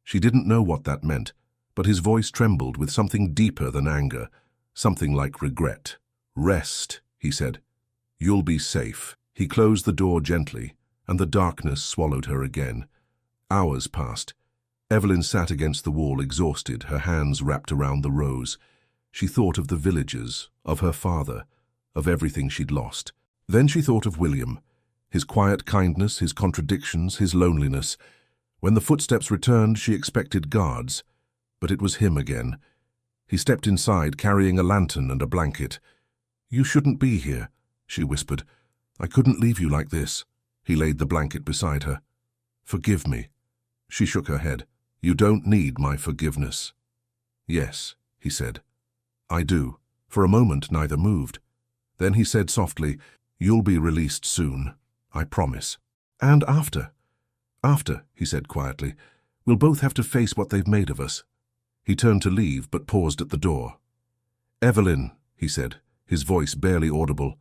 S1: She didn't know what that meant, but his voice trembled with something deeper than anger, something like regret. Rest, he said. You'll be safe. He closed the door gently, and the darkness swallowed her again. Hours passed. Evelyn sat against the wall, exhausted, her hands wrapped around the rose. She thought of the villagers, of her father, of everything she'd lost. Then she thought of William, his quiet kindness, his contradictions, his loneliness. When the footsteps returned, she expected guards, but it was him again. He stepped inside, carrying a lantern and a blanket. You shouldn't be here, she whispered. I couldn't leave you like this. He laid the blanket beside her. Forgive me. She shook her head. You don't need my forgiveness. Yes, he said. I do. For a moment, neither moved. Then he said softly, You'll be released soon. I promise. And after? After, he said quietly, we'll both have to face what they've made of us. He turned to leave, but paused at the door. Evelyn, he said, his voice barely audible,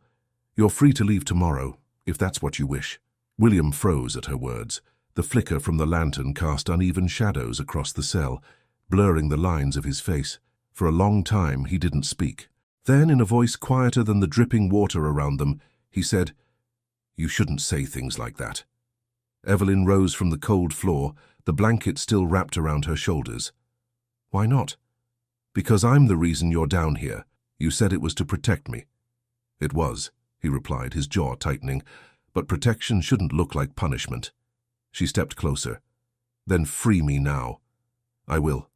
S1: you're free to leave tomorrow, if that's what you wish. William froze at her words. The flicker from the lantern cast uneven shadows across the cell, blurring the lines of his face. For a long time he didn't speak. Then, in a voice quieter than the dripping water around them, he said, You shouldn't say things like that. Evelyn rose from the cold floor, the blanket still wrapped around her shoulders. Why not? Because I'm the reason you're down here. You said it was to protect me. It was, he replied, his jaw tightening, but protection shouldn't look like punishment. She stepped closer. Then free me now. I will.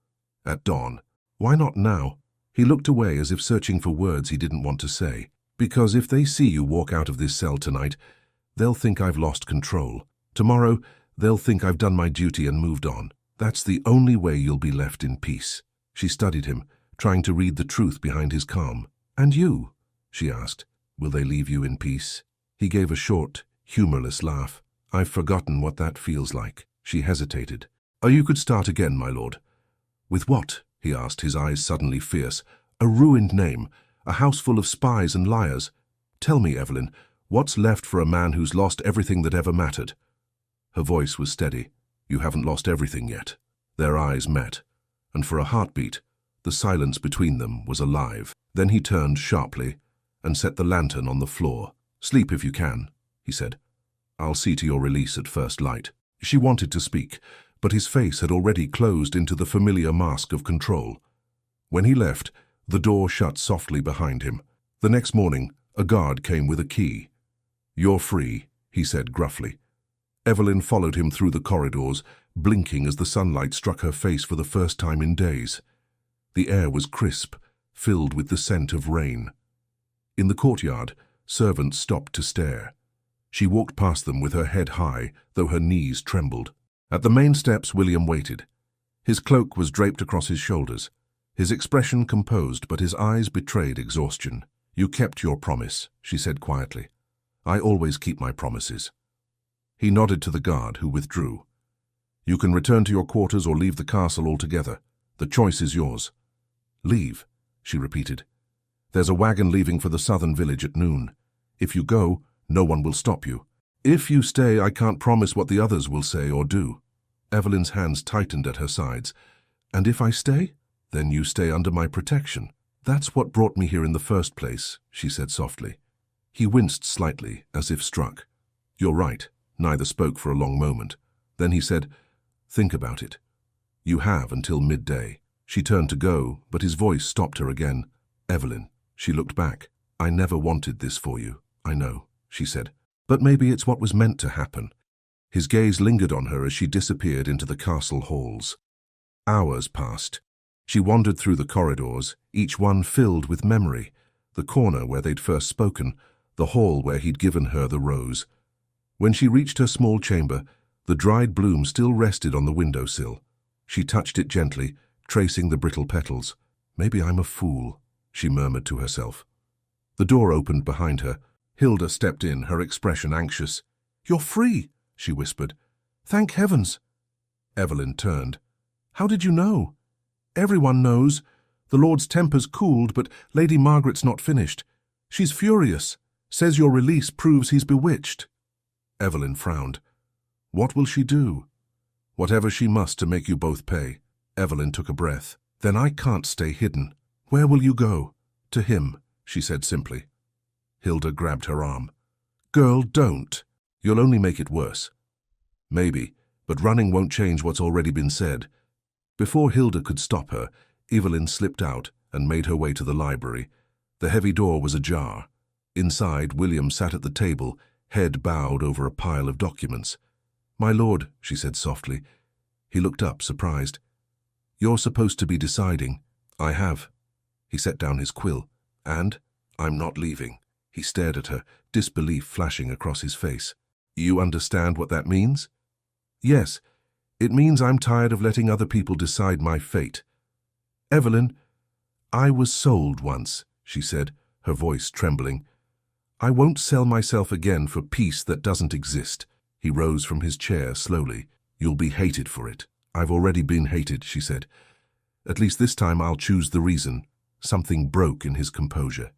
S1: At dawn. Why not now? He looked away as if searching for words he didn't want to say. Because if they see you walk out of this cell tonight, they'll think I've lost control. Tomorrow, they'll think I've done my duty and moved on. That's the only way you'll be left in peace. She studied him, trying to read the truth behind his calm. And you? She asked. Will they leave you in peace? He gave a short, humorless laugh. I've forgotten what that feels like. She hesitated. Oh, you could start again, my lord. With what? He asked, his eyes suddenly fierce. A ruined name, a house full of spies and liars. Tell me, Evelyn, what's left for a man who's lost everything that ever mattered? Her voice was steady. You haven't lost everything yet. Their eyes met, and for a heartbeat, the silence between them was alive. Then he turned sharply and set the lantern on the floor. Sleep if you can, he said. I'll see to your release at first light. She wanted to speak, but his face had already closed into the familiar mask of control. When he left, the door shut softly behind him. The next morning, a guard came with a key. You're free, he said gruffly. Evelyn followed him through the corridors, blinking as the sunlight struck her face for the first time in days. The air was crisp, filled with the scent of rain. In the courtyard, servants stopped to stare. She walked past them with her head high, though her knees trembled. At the main steps, William waited. His cloak was draped across his shoulders, his expression composed, but his eyes betrayed exhaustion. You kept your promise, she said quietly. I always keep my promises. He nodded to the guard, who withdrew. You can return to your quarters or leave the castle altogether. The choice is yours. Leave, she repeated. There's a wagon leaving for the southern village at noon. If you go, no one will stop you. If you stay, I can't promise what the others will say or do. Evelyn's hands tightened at her sides. And if I stay? Then you stay under my protection. That's what brought me here in the first place, she said softly. He winced slightly, as if struck. You're right. Neither spoke for a long moment. Then he said, Think about it. You have until midday. She turned to go, but his voice stopped her again. Evelyn, she looked back. I never wanted this for you. I know, she said. But maybe it's what was meant to happen. His gaze lingered on her as she disappeared into the castle halls. Hours passed. She wandered through the corridors, each one filled with memory, the corner where they'd first spoken, the hall where he'd given her the rose. When she reached her small chamber, the dried bloom still rested on the windowsill. She touched it gently, tracing the brittle petals. "Maybe I'm a fool," she murmured to herself. The door opened behind her. Hilda stepped in, her expression anxious. "You're free," she whispered. "Thank heavens." Evelyn turned. "How did you know?" "Everyone knows. The Lord's temper's cooled, but Lady Margaret's not finished. She's furious. Says your release proves he's bewitched." Evelyn frowned. "What will she do?" "Whatever she must to make you both pay." Evelyn took a breath. "Then I can't stay hidden." "Where will you go?" "To him," she said simply. Hilda grabbed her arm. "Girl, don't. You'll only make it worse." "Maybe, but running won't change what's already been said." Before Hilda could stop her, Evelyn slipped out and made her way to the library. The heavy door was ajar. Inside, William sat at the table, head bowed over a pile of documents. "My lord," she said softly. He looked up, surprised. "You're supposed to be deciding." "I have." He set down his quill. "And? I'm not leaving." He stared at her, disbelief flashing across his face. "You understand what that means?" "Yes. It means I'm tired of letting other people decide my fate." "Evelyn, I was sold once," she said, her voice trembling. "I won't sell myself again for peace that doesn't exist." He rose from his chair slowly. "You'll be hated for it." "I've already been hated," she said. "At least this time I'll choose the reason." Something broke in his composure.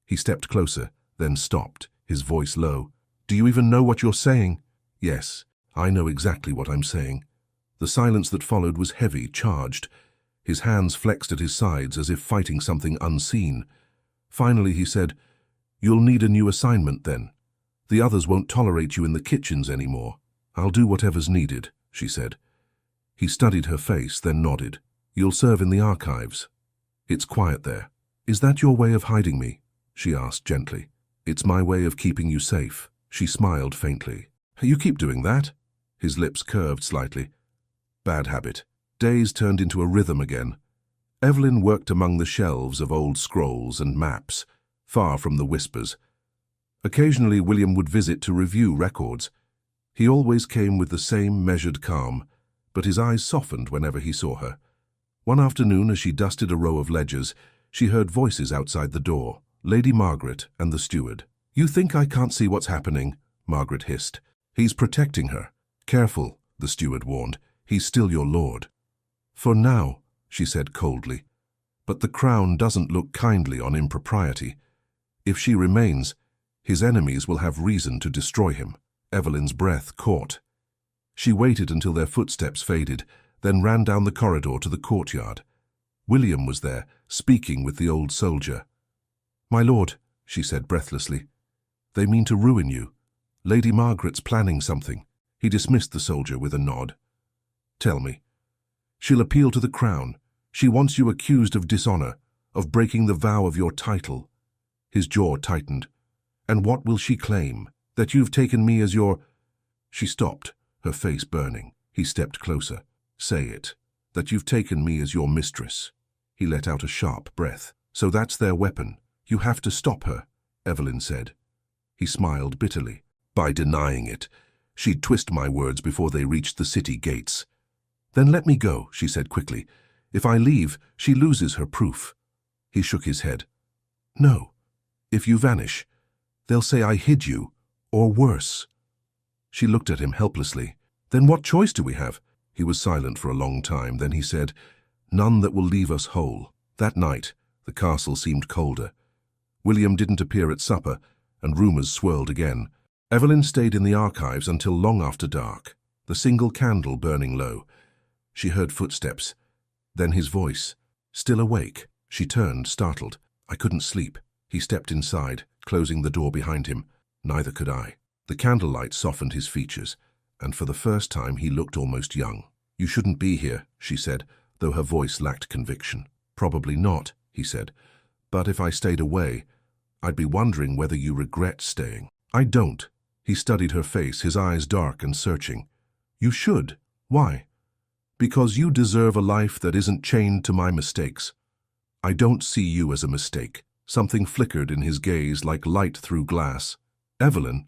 S1: He stepped closer, then stopped, his voice low. "Do you even know what you're saying?" "Yes, I know exactly what I'm saying." The silence that followed was heavy, charged. His hands flexed at his sides as if fighting something unseen. Finally he said, "You'll need a new assignment then. The others won't tolerate you in the kitchens anymore." "I'll do whatever's needed," she said. He studied her face, then nodded. "You'll serve in the archives. It's quiet there." "Is that your way of hiding me?" she asked gently. "It's my way of keeping you safe." She smiled faintly. "You keep doing that?" His lips curved slightly. "Bad habit." Days turned into a rhythm again. Evelyn worked among the shelves of old scrolls and maps, far from the whispers. Occasionally William would visit to review records. He always came with the same measured calm, but his eyes softened whenever he saw her. One afternoon, as she dusted a row of ledgers, she heard voices outside the door, Lady Margaret and the steward. "You think I can't see what's happening?" Margaret hissed. "He's protecting her." "Careful," the steward warned. "He's still your lord." "For now," she said coldly. "But the crown doesn't look kindly on impropriety. If she remains, his enemies will have reason to destroy him." Evelyn's breath caught. She waited until their footsteps faded, then ran down the corridor to the courtyard. William was there, speaking with the old soldier. "My lord," she said breathlessly, "they mean to ruin you. Lady Margaret's planning something." He dismissed the soldier with a nod. "Tell me." "She'll appeal to the crown. She wants you accused of dishonor, of breaking the vow of your title." His jaw tightened. "And what will she claim? That you've taken me as your—" She stopped, her face burning. He stepped closer. "Say it. That you've taken me as your mistress." He let out a sharp breath. "So that's their weapon. You have to stop her," Evelyn said. He smiled bitterly. "By denying it. She'd twist my words before they reached the city gates." "Then let me go," she said quickly. "If I leave, she loses her proof." He shook his head. "No. If you vanish, they'll say I hid you, or worse." She looked at him helplessly. "Then what choice do we have?" He was silent for a long time. Then he said, "None that will leave us whole." That night, the castle seemed colder. William didn't appear at supper, and rumors swirled again. Evelyn stayed in the archives until long after dark, the single candle burning low. She heard footsteps, then his voice. "Still awake?" She turned, startled. "I couldn't sleep." He stepped inside, closing the door behind him. Neither could I. The candlelight softened his features, and for the first time he looked almost young. "You shouldn't be here," she said, though her voice lacked conviction. "Probably not," he said. "But if I stayed away, I'd be wondering whether you regret staying." "I don't." He studied her face, his eyes dark and searching. "You should. Why?" Because you deserve a life that isn't chained to my mistakes. I don't see you as a mistake. Something flickered in his gaze like light through glass. Evelyn?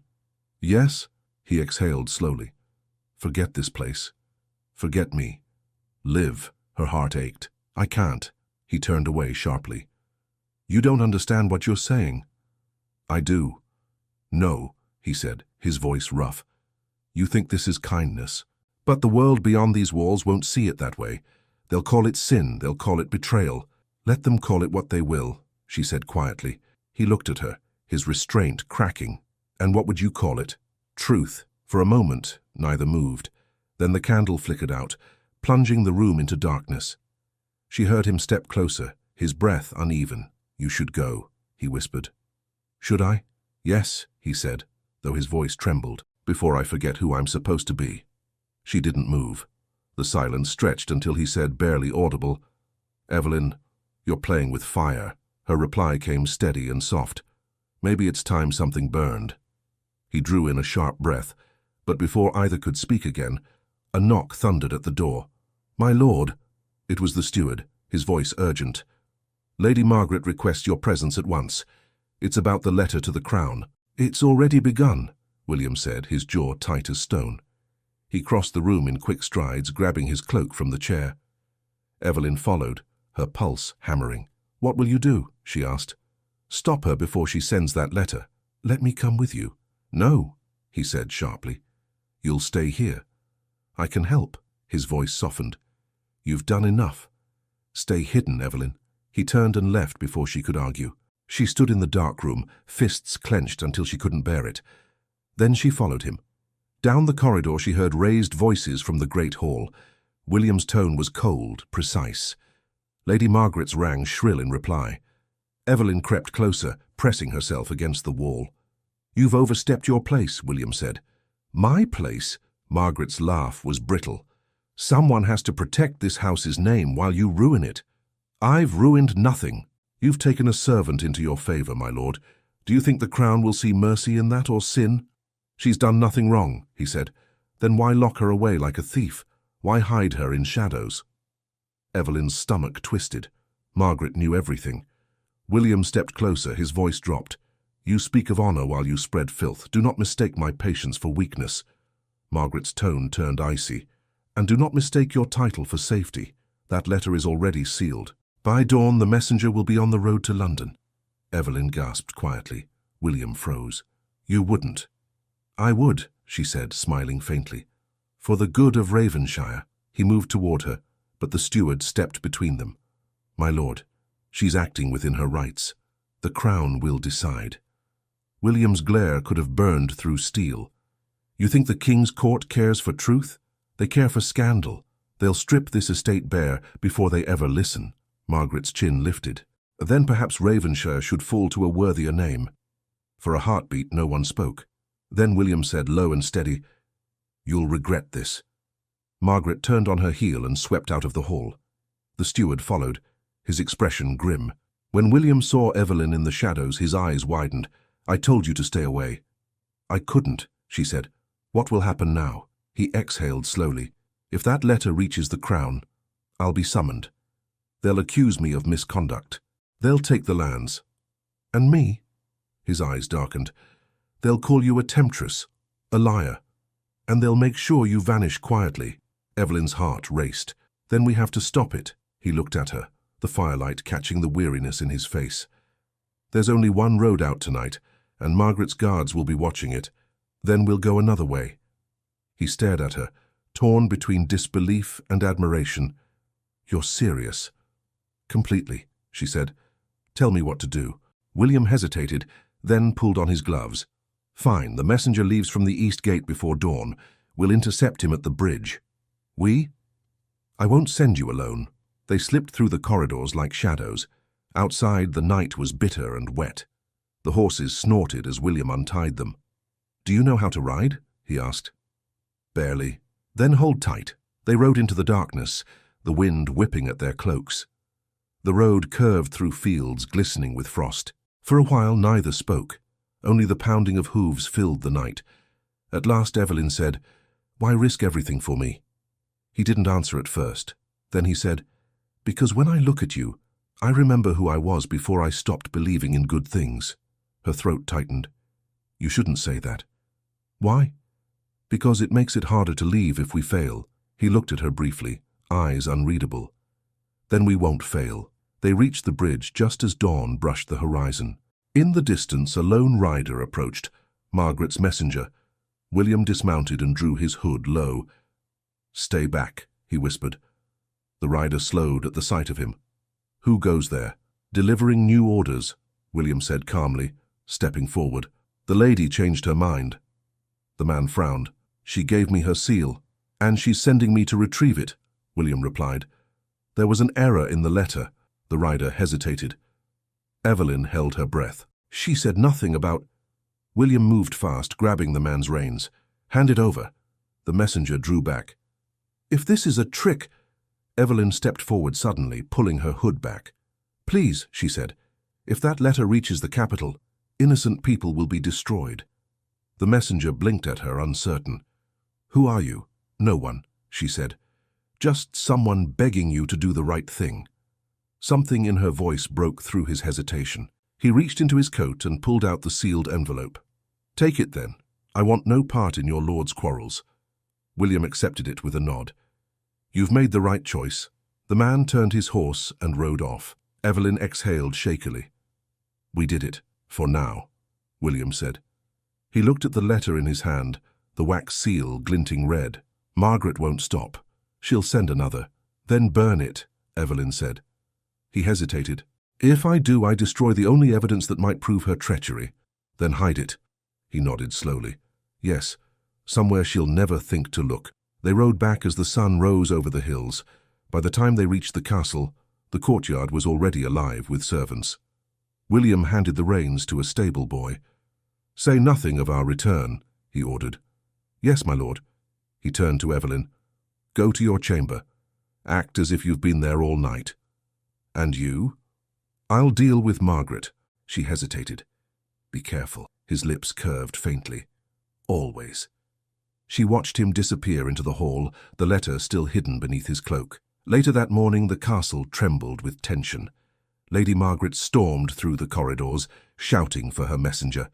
S1: Yes? He exhaled slowly. Forget this place. Forget me. Live. Her heart ached. I can't. He turned away sharply. You don't understand what you're saying. I do. No, he said, his voice rough. You think this is kindness. But the world beyond these walls won't see it that way. They'll call it sin, they'll call it betrayal. Let them call it what they will, she said quietly. He looked at her, his restraint cracking. And what would you call it? Truth. For a moment, neither moved. Then the candle flickered out, plunging the room into darkness. She heard him step closer, his breath uneven. You should go, he whispered. Should I? Yes, he said, though his voice trembled, before I forget who I'm supposed to be. She didn't move. The silence stretched until he said, barely audible, Evelyn, you're playing with fire. Her reply came steady and soft. Maybe it's time something burned. He drew in a sharp breath, but before either could speak again, a knock thundered at the door. My lord. It was the steward, his voice urgent. Lady Margaret requests your presence at once. It's about the letter to the crown. It's already begun, William said, his jaw tight as stone. He crossed the room in quick strides, grabbing his cloak from the chair. Evelyn followed, her pulse hammering. What will you do? She asked. Stop her before she sends that letter. Let me come with you. No, he said sharply. You'll stay here. I can help. His voice softened. You've done enough. Stay hidden, Evelyn. He turned and left before she could argue. She stood in the dark room, fists clenched until she couldn't bear it. Then she followed him. Down the corridor she heard raised voices from the great hall. William's tone was cold, precise. Lady Margaret's rang shrill in reply. Evelyn crept closer, pressing herself against the wall. You've overstepped your place, William said. My place? Margaret's laugh was brittle. Someone has to protect this house's name while you ruin it. I've ruined nothing. You've taken a servant into your favor, my lord. Do you think the crown will see mercy in that or sin? She's done nothing wrong, he said. Then why lock her away like a thief? Why hide her in shadows? Evelyn's stomach twisted. Margaret knew everything. William stepped closer, his voice dropped. You speak of honor while you spread filth. Do not mistake my patience for weakness. Margaret's tone turned icy. And do not mistake your title for safety. That letter is already sealed. By dawn, the messenger will be on the road to London. Evelyn gasped quietly. William froze. You wouldn't. I would, she said, smiling faintly. For the good of Ravenshire. He moved toward her, but the steward stepped between them. My lord, she's acting within her rights. The crown will decide. William's glare could have burned through steel. You think the king's court cares for truth? They care for scandal. They'll strip this estate bare before they ever listen. Margaret's chin lifted. Then perhaps Ravenshire should fall to a worthier name. For a heartbeat, no one spoke. Then William said, low and steady, You'll regret this. Margaret turned on her heel and swept out of the hall. The steward followed, his expression grim. When William saw Evelyn in the shadows, his eyes widened. I told you to stay away. I couldn't, she said. What will happen now? He exhaled slowly. If that letter reaches the crown, I'll be summoned. They'll accuse me of misconduct. They'll take the lands. And me? His eyes darkened. They'll call you a temptress, a liar. And they'll make sure you vanish quietly. Evelyn's heart raced. Then we have to stop it. He looked at her, the firelight catching the weariness in his face. There's only one road out tonight, and Margaret's guards will be watching it. Then we'll go another way. He stared at her, torn between disbelief and admiration. You're serious? Completely, she said. Tell me what to do. William hesitated, then pulled on his gloves. Fine, the messenger leaves from the east gate before dawn. We'll intercept him at the bridge. We? I won't send you alone. They slipped through the corridors like shadows. Outside, the night was bitter and wet. The horses snorted as William untied them. Do you know how to ride? He asked. Barely. Then hold tight. They rode into the darkness, the wind whipping at their cloaks. The road curved through fields glistening with frost. For a while, neither spoke. Only the pounding of hooves filled the night. At last Evelyn said, Why risk everything for me? He didn't answer at first. Then he said, "Because when I look at you, I remember who I was before I stopped believing in good things." Her throat tightened. "You shouldn't say that." "Why?" "Because it makes it harder to leave if we fail." He looked at her briefly, eyes unreadable. "Then we won't fail." They reached the bridge just as dawn brushed the horizon. In the distance, a lone rider approached, Margaret's messenger. William dismounted and drew his hood low. "Stay back," he whispered. The rider slowed at the sight of him. "Who goes there?" "Delivering new orders," William said calmly, stepping forward. "The lady changed her mind." The man frowned. "She gave me her seal, and she's sending me to retrieve it," William replied. "There was an error in the letter." The rider hesitated. Evelyn held her breath. "She said nothing about—" William moved fast, grabbing the man's reins. "Hand it over." The messenger drew back. "If this is a trick—" Evelyn stepped forward suddenly, pulling her hood back. "Please," she said, "if that letter reaches the capital, innocent people will be destroyed." The messenger blinked at her, uncertain. "Who are you?" "No one," she said. "Just someone begging you to do the right thing." Something in her voice broke through his hesitation. He reached into his coat and pulled out the sealed envelope. "Take it, then. I want no part in your lord's quarrels." William accepted it with a nod. "You've made the right choice." The man turned his horse and rode off. Evelyn exhaled shakily. "We did it, for now," William said. He looked at the letter in his hand, the wax seal glinting red. "Margaret won't stop. She'll send another." "Then burn it," Evelyn said. He hesitated. "If I do, I destroy the only evidence that might prove her treachery." "Then hide it." He nodded slowly. "Yes, somewhere she'll never think to look." They rode back as the sun rose over the hills. By the time they reached the castle, the courtyard was already alive with servants. William handed the reins to a stable boy. "Say nothing of our return," he ordered. "Yes, my lord." He turned to Evelyn. "Go to your chamber. Act as if you've been there all night." "And you?" "I'll deal with Margaret." She hesitated. "Be careful." His lips curved faintly. "Always." She watched him disappear into the hall, the letter still hidden beneath his cloak. Later that morning, the castle trembled with tension. Lady Margaret stormed through the corridors, shouting for her messenger.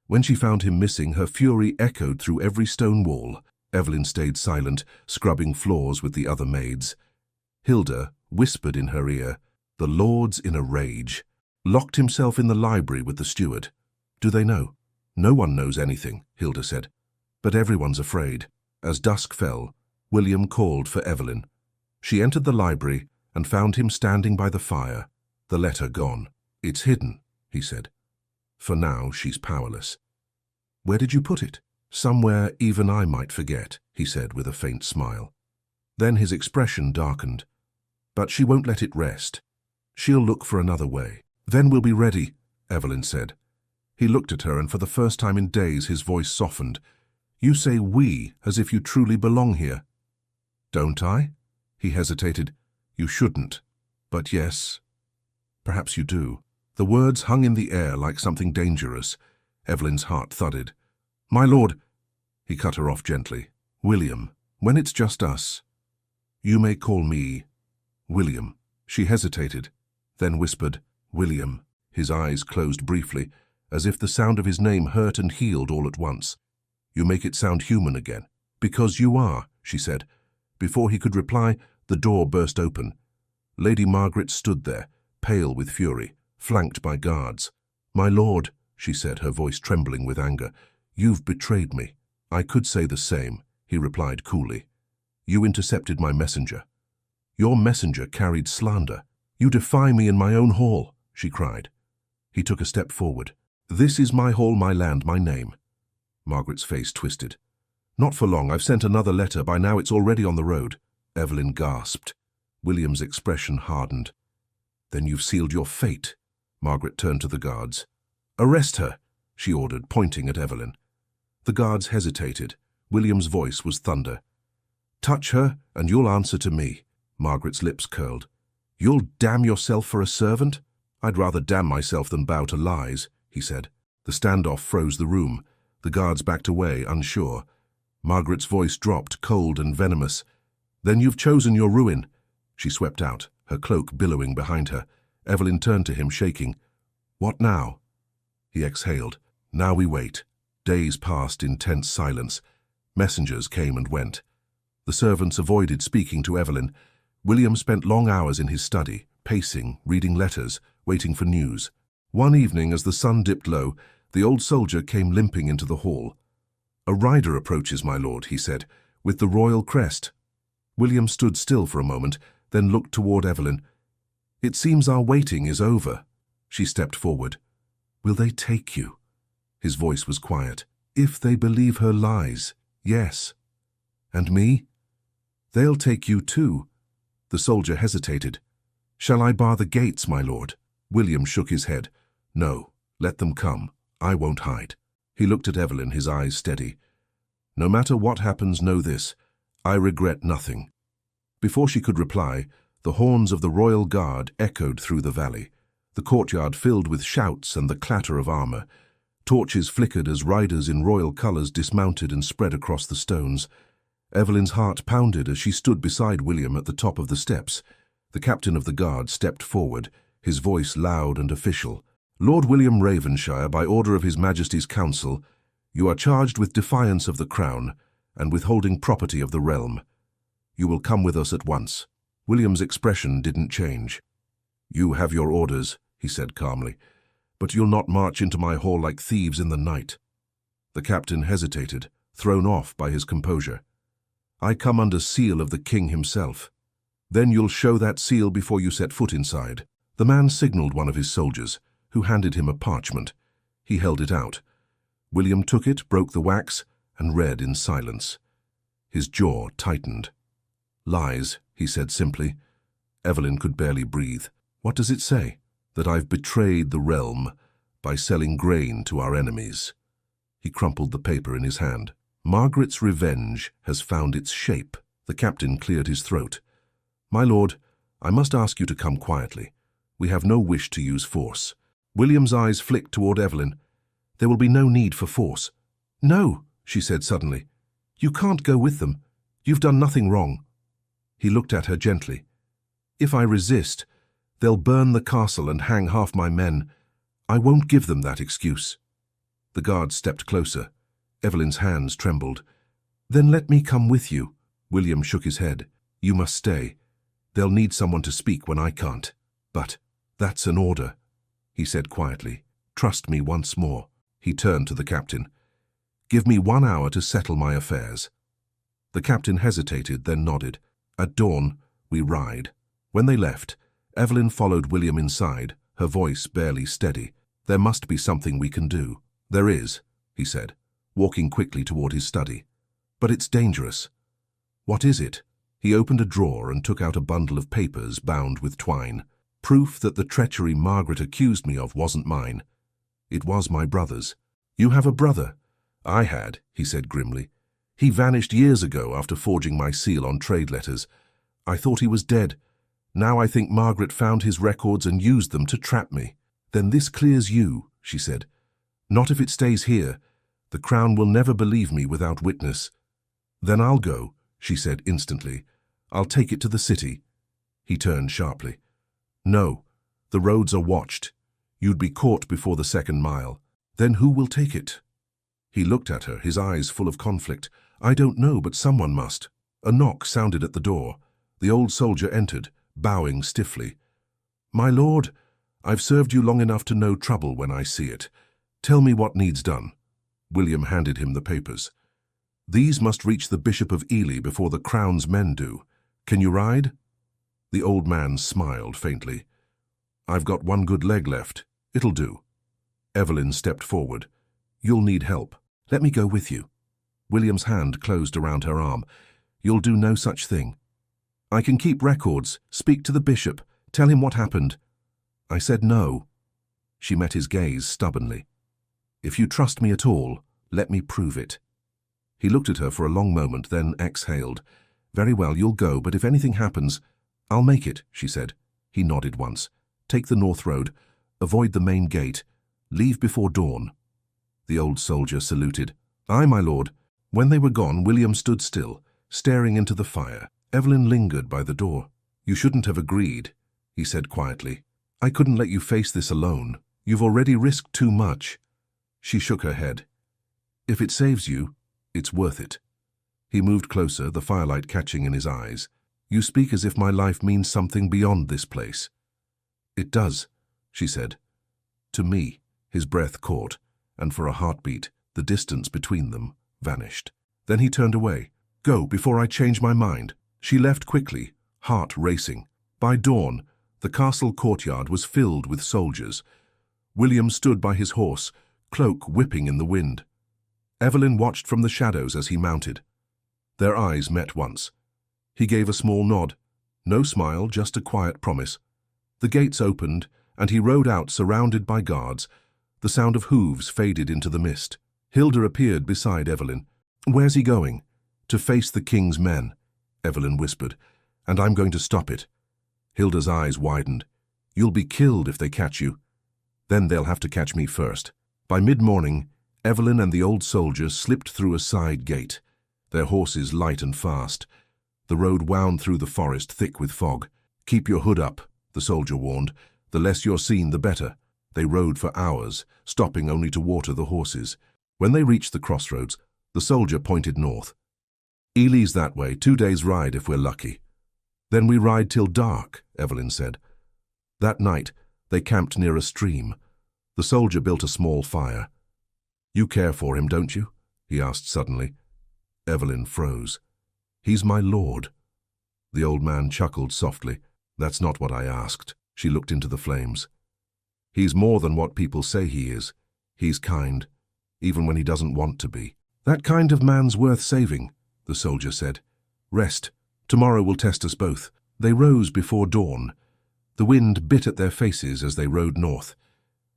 S1: When she found him missing, her fury echoed through every stone wall. Evelyn stayed silent, scrubbing floors with the other maids. Hilda whispered in her ear, "The lord's in a rage." Locked himself in the library with the steward. "Do they know?" "No one knows anything," Hilda said. "But everyone's afraid." As dusk fell, William called for Evelyn. She entered the library and found him standing by the fire, the letter gone. "It's hidden," he said. "For now, she's powerless." "Where did you put it?" "Somewhere even I might forget," he said with a faint smile. Then his expression darkened. "But she won't let it rest. She'll look for another way." "Then we'll be ready," Evelyn said. He looked at her, and for the first time in days his voice softened. "You say we as if you truly belong here." "Don't I?" He hesitated. "You shouldn't. But yes, perhaps you do." The words hung in the air like something dangerous. Evelyn's heart thudded. "My lord—" He cut her off gently. "William, when it's just us, you may call me William." She hesitated, then whispered, "William." His eyes closed briefly, as if the sound of his name hurt and healed all at once. "You make it sound human again." "Because you are," she said. Before he could reply, the door burst open. Lady Margaret stood there, pale with fury, flanked by guards. "My lord," she said, her voice trembling with anger, "you've betrayed me." "I could say the same," he replied coolly. "You intercepted my messenger. Your messenger carried slander. You defy me in my own hall," she cried. He took a step forward. "This is my hall, my land, my name." Margaret's face twisted. "Not for long. I've sent another letter. By now it's already on the road." Evelyn gasped. William's expression hardened. "Then you've sealed your fate." Margaret turned to the guards. "Arrest her," she ordered, pointing at Evelyn. The guards hesitated. William's voice was thunder. "Touch her, and you'll answer to me." Margaret's lips curled. "You'll damn yourself for a servant?" "I'd rather damn myself than bow to lies," he said. The standoff froze the room. The guards backed away, unsure. Margaret's voice dropped, cold and venomous. Then you've chosen your ruin. She swept out, her cloak billowing behind her. Evelyn turned to him, shaking. What now? He exhaled. Now we wait. Days passed in tense silence. Messengers came and went. The servants avoided speaking to Evelyn. William spent long hours in his study, pacing, reading letters, waiting for news. One evening, as the sun dipped low, the old soldier came limping into the hall. "A rider approaches, my lord," he said, "with the royal crest." William stood still for a moment, then looked toward Evelyn. "It seems our waiting is over." She stepped forward. "Will they take you?" His voice was quiet. "If they believe her lies, yes." "And me?" "They'll take you too." The soldier hesitated. "Shall I bar the gates, my lord?" William shook his head. "No, let them come. I won't hide." He looked at Evelyn, his eyes steady. "No matter what happens, know this. I regret nothing." Before she could reply, the horns of the royal guard echoed through the valley. The courtyard filled with shouts and the clatter of armor. Torches flickered as riders in royal colors dismounted and spread across the stones. Evelyn's heart pounded as she stood beside William at the top of the steps. The captain of the guard stepped forward, his voice loud and official. "Lord William Ravenshire, by order of His Majesty's Council, you are charged with defiance of the crown and withholding property of the realm. You will come with us at once." William's expression didn't change. "You have your orders," he said calmly, "but you'll not march into my hall like thieves in the night." The captain hesitated, thrown off by his composure. "I come under seal of the king himself." "Then you'll show that seal before you set foot inside." The man signaled one of his soldiers, who handed him a parchment. He held it out. William took it, broke the wax, and read in silence. His jaw tightened. "Lies," he said simply. Evelyn could barely breathe. "What does it say?" "That I've betrayed the realm by selling grain to our enemies." He crumpled the paper in his hand. "Margaret's revenge has found its shape." The captain cleared his throat. "My lord, I must ask you to come quietly. We have no wish to use force." William's eyes flicked toward Evelyn. "There will be no need for force." "No," she said suddenly. "You can't go with them. You've done nothing wrong." He looked at her gently. "If I resist, they'll burn the castle and hang half my men. I won't give them that excuse." The guard stepped closer. Evelyn's hands trembled. "Then let me come with you." William shook his head. "You must stay. They'll need someone to speak when I can't." "But that's an order," he said quietly. "Trust me once more." He turned to the captain. "Give me 1 hour to settle my affairs." The captain hesitated, then nodded. "At dawn, we ride." When they left, Evelyn followed William inside, her voice barely steady. "There must be something we can do." "There is," he said, walking quickly toward his study. "But it's dangerous." "What is it?" He opened a drawer and took out a bundle of papers bound with twine. "Proof that the treachery Margaret accused me of wasn't mine. It was my brother's." "You have a brother?" "I had," he said grimly. "He vanished years ago after forging my seal on trade letters. I thought he was dead. Now I think Margaret found his records and used them to trap me." "Then this clears you," she said. "Not if it stays here. The crown will never believe me without witness." "Then I'll go," she said instantly. "I'll take it to the city." He turned sharply. "No, the roads are watched. You'd be caught before the 2nd mile. Then who will take it?" He looked at her, his eyes full of conflict. "I don't know, but someone must." A knock sounded at the door. The old soldier entered, bowing stiffly. "My lord, I've served you long enough to know trouble when I see it. Tell me what needs done." William handed him the papers. "These must reach the Bishop of Ely before the crown's men do. Can you ride?" The old man smiled faintly. "I've got one good leg left. It'll do." Evelyn stepped forward. "You'll need help. Let me go with you." William's hand closed around her arm. "You'll do no such thing." "I can keep records, speak to the bishop, tell him what happened." "I said no." She met his gaze stubbornly. "If you trust me at all, let me prove it." He looked at her for a long moment, then exhaled. "Very well, you'll go, but if anything happens—" "I'll make it," she said. He nodded once. "Take the north road. Avoid the main gate. Leave before dawn." The old soldier saluted. "Aye, my lord." When they were gone, William stood still, staring into the fire. Evelyn lingered by the door. "You shouldn't have agreed," he said quietly. "I couldn't let you face this alone. You've already risked too much." She shook her head. "If it saves you, it's worth it." He moved closer, the firelight catching in his eyes. "You speak as if my life means something beyond this place." "It does," she said. "To me." His breath caught, and for a heartbeat, the distance between them vanished. Then he turned away. "Go, before I change my mind." She left quickly, heart racing. By dawn, the castle courtyard was filled with soldiers. William stood by his horse, cloak whipping in the wind. Evelyn watched from the shadows as he mounted. Their eyes met once. He gave a small nod. No smile, just a quiet promise. The gates opened, and he rode out surrounded by guards. The sound of hooves faded into the mist. Hilda appeared beside Evelyn. "Where's he going?" "To face the king's men," Evelyn whispered. "And I'm going to stop it." Hilda's eyes widened. "You'll be killed if they catch you." "Then they'll have to catch me first." By mid-morning, Evelyn and the old soldiers slipped through a side gate, their horses light and fast. The road wound through the forest thick with fog. "Keep your hood up," the soldier warned. "The less you're seen, the better." They rode for hours, stopping only to water the horses. When they reached the crossroads, the soldier pointed north. "Ely's that way, 2 days' ride if we're lucky." "Then we ride till dark," Evelyn said. That night, they camped near a stream. The soldier built a small fire. "You care for him, don't you?" he asked suddenly. Evelyn froze. "He's my lord." The old man chuckled softly. "That's not what I asked." She looked into the flames. "He's more than what people say he is. He's kind, even when he doesn't want to be." "That kind of man's worth saving," the soldier said. "Rest. Tomorrow will test us both." They rose before dawn. The wind bit at their faces as they rode north.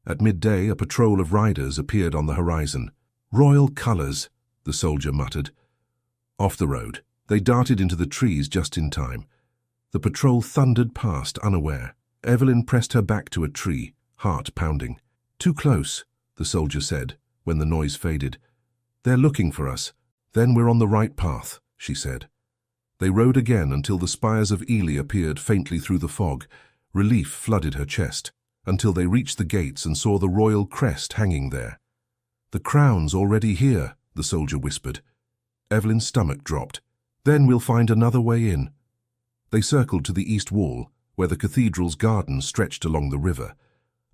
S1: At midday, a patrol of riders appeared on the horizon. "Royal colours," the soldier muttered. Off the road, they darted into the trees just in time. The patrol thundered past, unaware. Evelyn pressed her back to a tree, heart pounding. "Too close," the soldier said, when the noise faded. "They're looking for us." "Then we're on the right path," she said. They rode again until the spires of Ely appeared faintly through the fog. Relief flooded her chest, until they reached the gates and saw the royal crest hanging there. "The crown's already here," the soldier whispered. Evelyn's stomach dropped. "Then we'll find another way in." They circled to the east wall, where the cathedral's garden stretched along the river.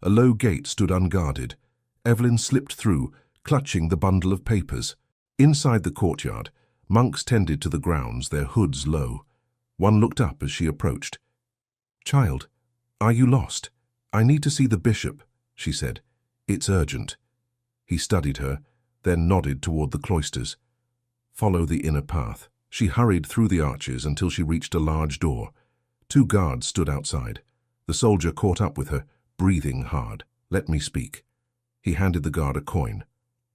S1: A low gate stood unguarded. Evelyn slipped through, clutching the bundle of papers. Inside the courtyard, monks tended to the grounds, their hoods low. One looked up as she approached. "Child, are you lost?" "I need to see the bishop," she said. "It's urgent." He studied her, then nodded toward the cloisters. "Follow the inner path." She hurried through the arches until she reached a large door. 2 guards stood outside. The soldier caught up with her, breathing hard. "Let me speak." He handed the guard a coin.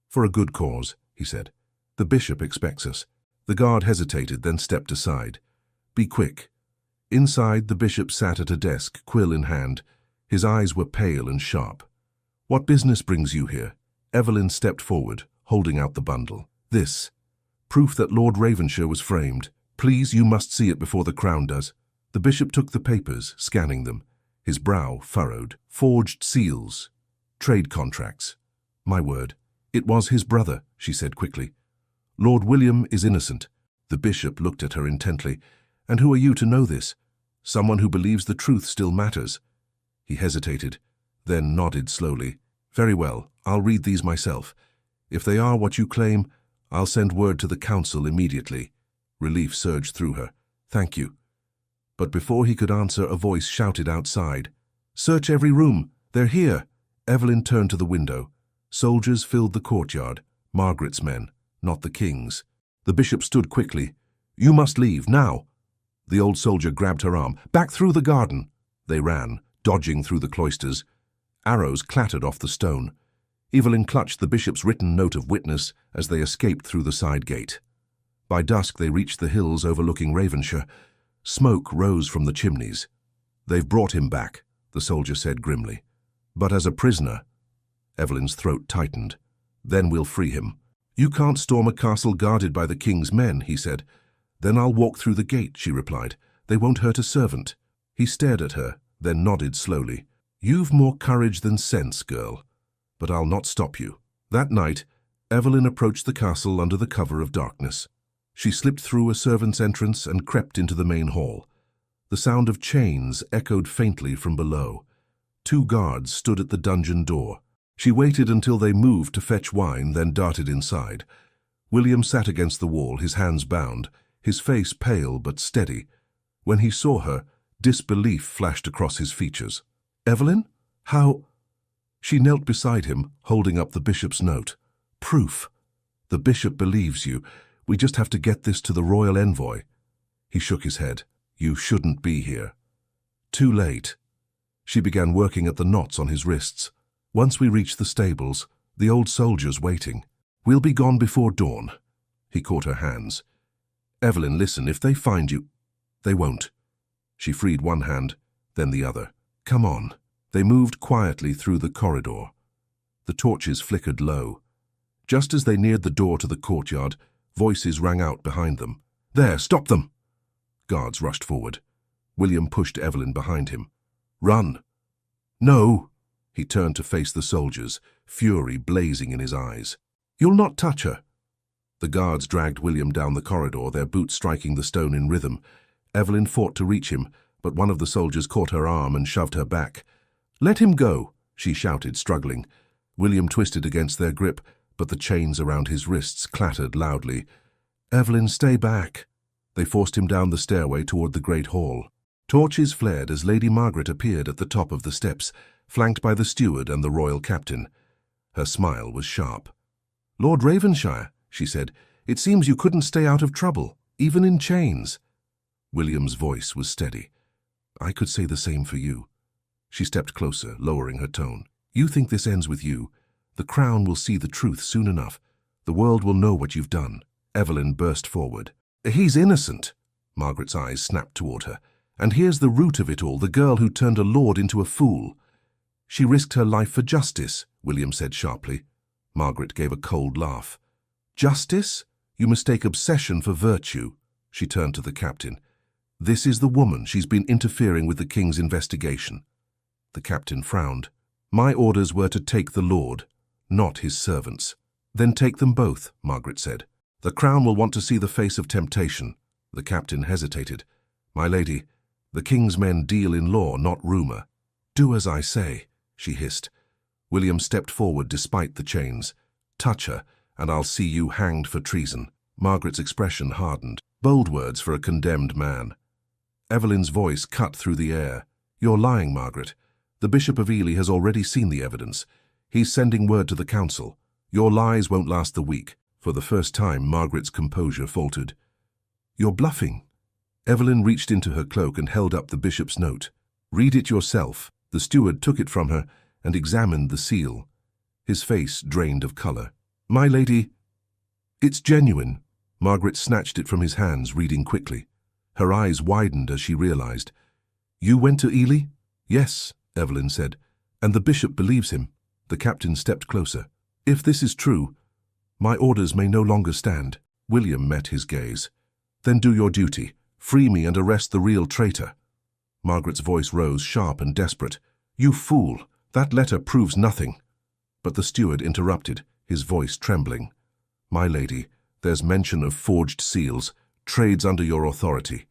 S1: "For a good cause," he said. "The bishop expects us." The guard hesitated, then stepped aside. "Be quick." Inside, the bishop sat at a desk, quill in hand. His eyes were pale and sharp. "What business brings you here?" Evelyn stepped forward, holding out the bundle. "This. Proof that Lord Ravenshire was framed. Please, you must see it before the crown does." The bishop took the papers, scanning them. His brow furrowed. "Forged seals. Trade contracts." "My word." "It was his brother," she said quickly. "Lord William is innocent." The bishop looked at her intently. "And who are you to know this?" "Someone who believes the truth still matters." He hesitated, then nodded slowly. "Very well, I'll read these myself. If they are what you claim, I'll send word to the council immediately." Relief surged through her. "Thank you." But before he could answer, a voice shouted outside. "Search every room! They're here!" Evelyn turned to the window. Soldiers filled the courtyard, Margaret's men, not the king's. The bishop stood quickly. "You must leave, now!" The old soldier grabbed her arm. "Back through the garden!" They ran, dodging through the cloisters. Arrows clattered off the stone. Evelyn clutched the bishop's written note of witness as they escaped through the side gate. By dusk they reached the hills overlooking Ravenshire. Smoke rose from the chimneys. "They've brought him back," the soldier said grimly. "But as a prisoner." Evelyn's throat tightened. "Then we'll free him." "You can't storm a castle guarded by the king's men," he said. Then I'll walk through the gate, she replied. They won't hurt a servant. He stared at her, then nodded slowly. You've more courage than sense, girl. But I'll not stop you. That night, Evelyn approached the castle under the cover of darkness. She slipped through a servant's entrance and crept into the main hall. The sound of chains echoed faintly from below. 2 guards stood at the dungeon door. She waited until they moved to fetch wine, then darted inside. William sat against the wall, his hands bound, his face pale but steady. When he saw her, disbelief flashed across his features. Evelyn? How? She knelt beside him, holding up the bishop's note. Proof. The bishop believes you. We just have to get this to the royal envoy. He shook his head. You shouldn't be here. Too late. She began working at the knots on his wrists. Once we reach the stables, the old soldier's waiting. We'll be gone before dawn. He caught her hands. Evelyn, listen, if they find you... They won't. She freed one hand, then the other. Come on. They moved quietly through the corridor. The torches flickered low. Just as they neared the door to the courtyard, voices rang out behind them. There, stop them! Guards rushed forward. William pushed Evelyn behind him. Run! No! He turned to face the soldiers, fury blazing in his eyes. You'll not touch her! The guards dragged William down the corridor, their boots striking the stone in rhythm. Evelyn fought to reach him, but one of the soldiers caught her arm and shoved her back. Let him go, she shouted, struggling. William twisted against their grip, but the chains around his wrists clattered loudly. Evelyn, stay back. They forced him down the stairway toward the great hall. Torches flared as Lady Margaret appeared at the top of the steps, flanked by the steward and the royal captain. Her smile was sharp. Lord Ravenshire, she said, it seems you couldn't stay out of trouble, even in chains. William's voice was steady. I could say the same for you. She stepped closer, lowering her tone. You think this ends with you. The crown will see the truth soon enough. The world will know what you've done. Evelyn burst forward. He's innocent. Margaret's eyes snapped toward her. And here's the root of it all, the girl who turned a lord into a fool. She risked her life for justice, William said sharply. Margaret gave a cold laugh. Justice? You mistake obsession for virtue. She turned to the captain. This is the woman. She's been interfering with the king's investigation. The captain frowned. My orders were to take the lord, not his servants. Then take them both, Margaret said. The crown will want to see the face of temptation. The captain hesitated. My lady, the king's men deal in law, not rumor. Do as I say, she hissed. William stepped forward despite the chains. Touch her, and I'll see you hanged for treason. Margaret's expression hardened. Bold words for a condemned man. Evelyn's voice cut through the air. You're lying, Margaret. The Bishop of Ely has already seen the evidence. He's sending word to the council. Your lies won't last the week. For the first time, Margaret's composure faltered. You're bluffing. Evelyn reached into her cloak and held up the bishop's note. Read it yourself. The steward took it from her and examined the seal. His face drained of color. My lady, it's genuine. Margaret snatched it from his hands, reading quickly. Her eyes widened as she realized. You went to Ely? Yes, Evelyn said. And the bishop believes him. The captain stepped closer. If this is true, my orders may no longer stand. William met his gaze. Then do your duty. Free me and arrest the real traitor. Margaret's voice rose, sharp and desperate. You fool! That letter proves nothing. But the steward interrupted, his voice trembling. My lady, there's mention of forged seals, trades under your authority.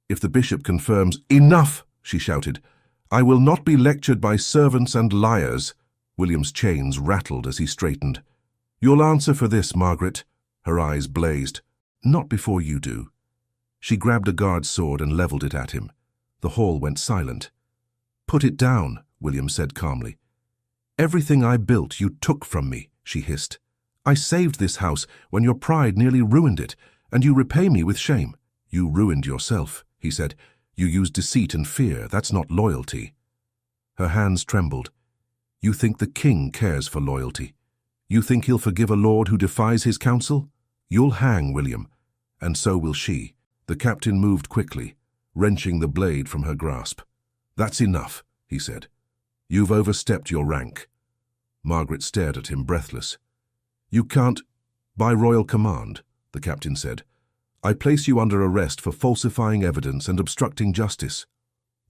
S1: If the bishop confirms— Enough! She shouted. I will not be lectured by servants and liars. William's chains rattled as he straightened. You'll answer for this, Margaret. Her eyes blazed. Not before you do. She grabbed a guard's sword and leveled it at him. The hall went silent. Put it down, William said calmly. Everything I built you took from me, she hissed. I saved this house when your pride nearly ruined it, and you repay me with shame. You ruined yourself, he said. You used deceit and fear. That's not loyalty. Her hands trembled. You think the king cares for loyalty? You think he'll forgive a lord who defies his counsel? You'll hang, William, and so will she. The captain moved quickly, wrenching the blade from her grasp. That's enough, he said. You've overstepped your rank. Margaret stared at him, breathless. You can't— By royal command, the captain said. I place you under arrest for falsifying evidence and obstructing justice."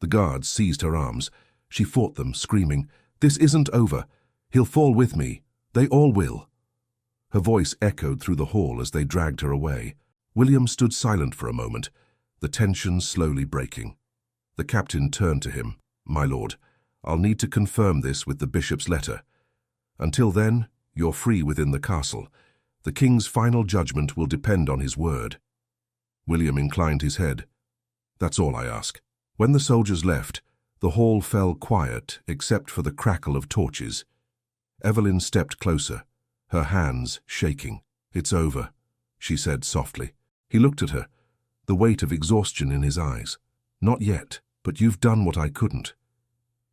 S1: The guards seized her arms. She fought them, screaming, "This isn't over. He'll fall with me. They all will." Her voice echoed through the hall as they dragged her away. William stood silent for a moment, the tension slowly breaking. The captain turned to him. "My lord, I'll need to confirm this with the bishop's letter. Until then, you're free within the castle. The king's final judgment will depend on his word." William inclined his head. "That's all I ask." When the soldiers left, the hall fell quiet except for the crackle of torches. Evelyn stepped closer, her hands shaking. "It's over," she said softly. He looked at her, the weight of exhaustion in his eyes. "Not yet, but you've done what I couldn't.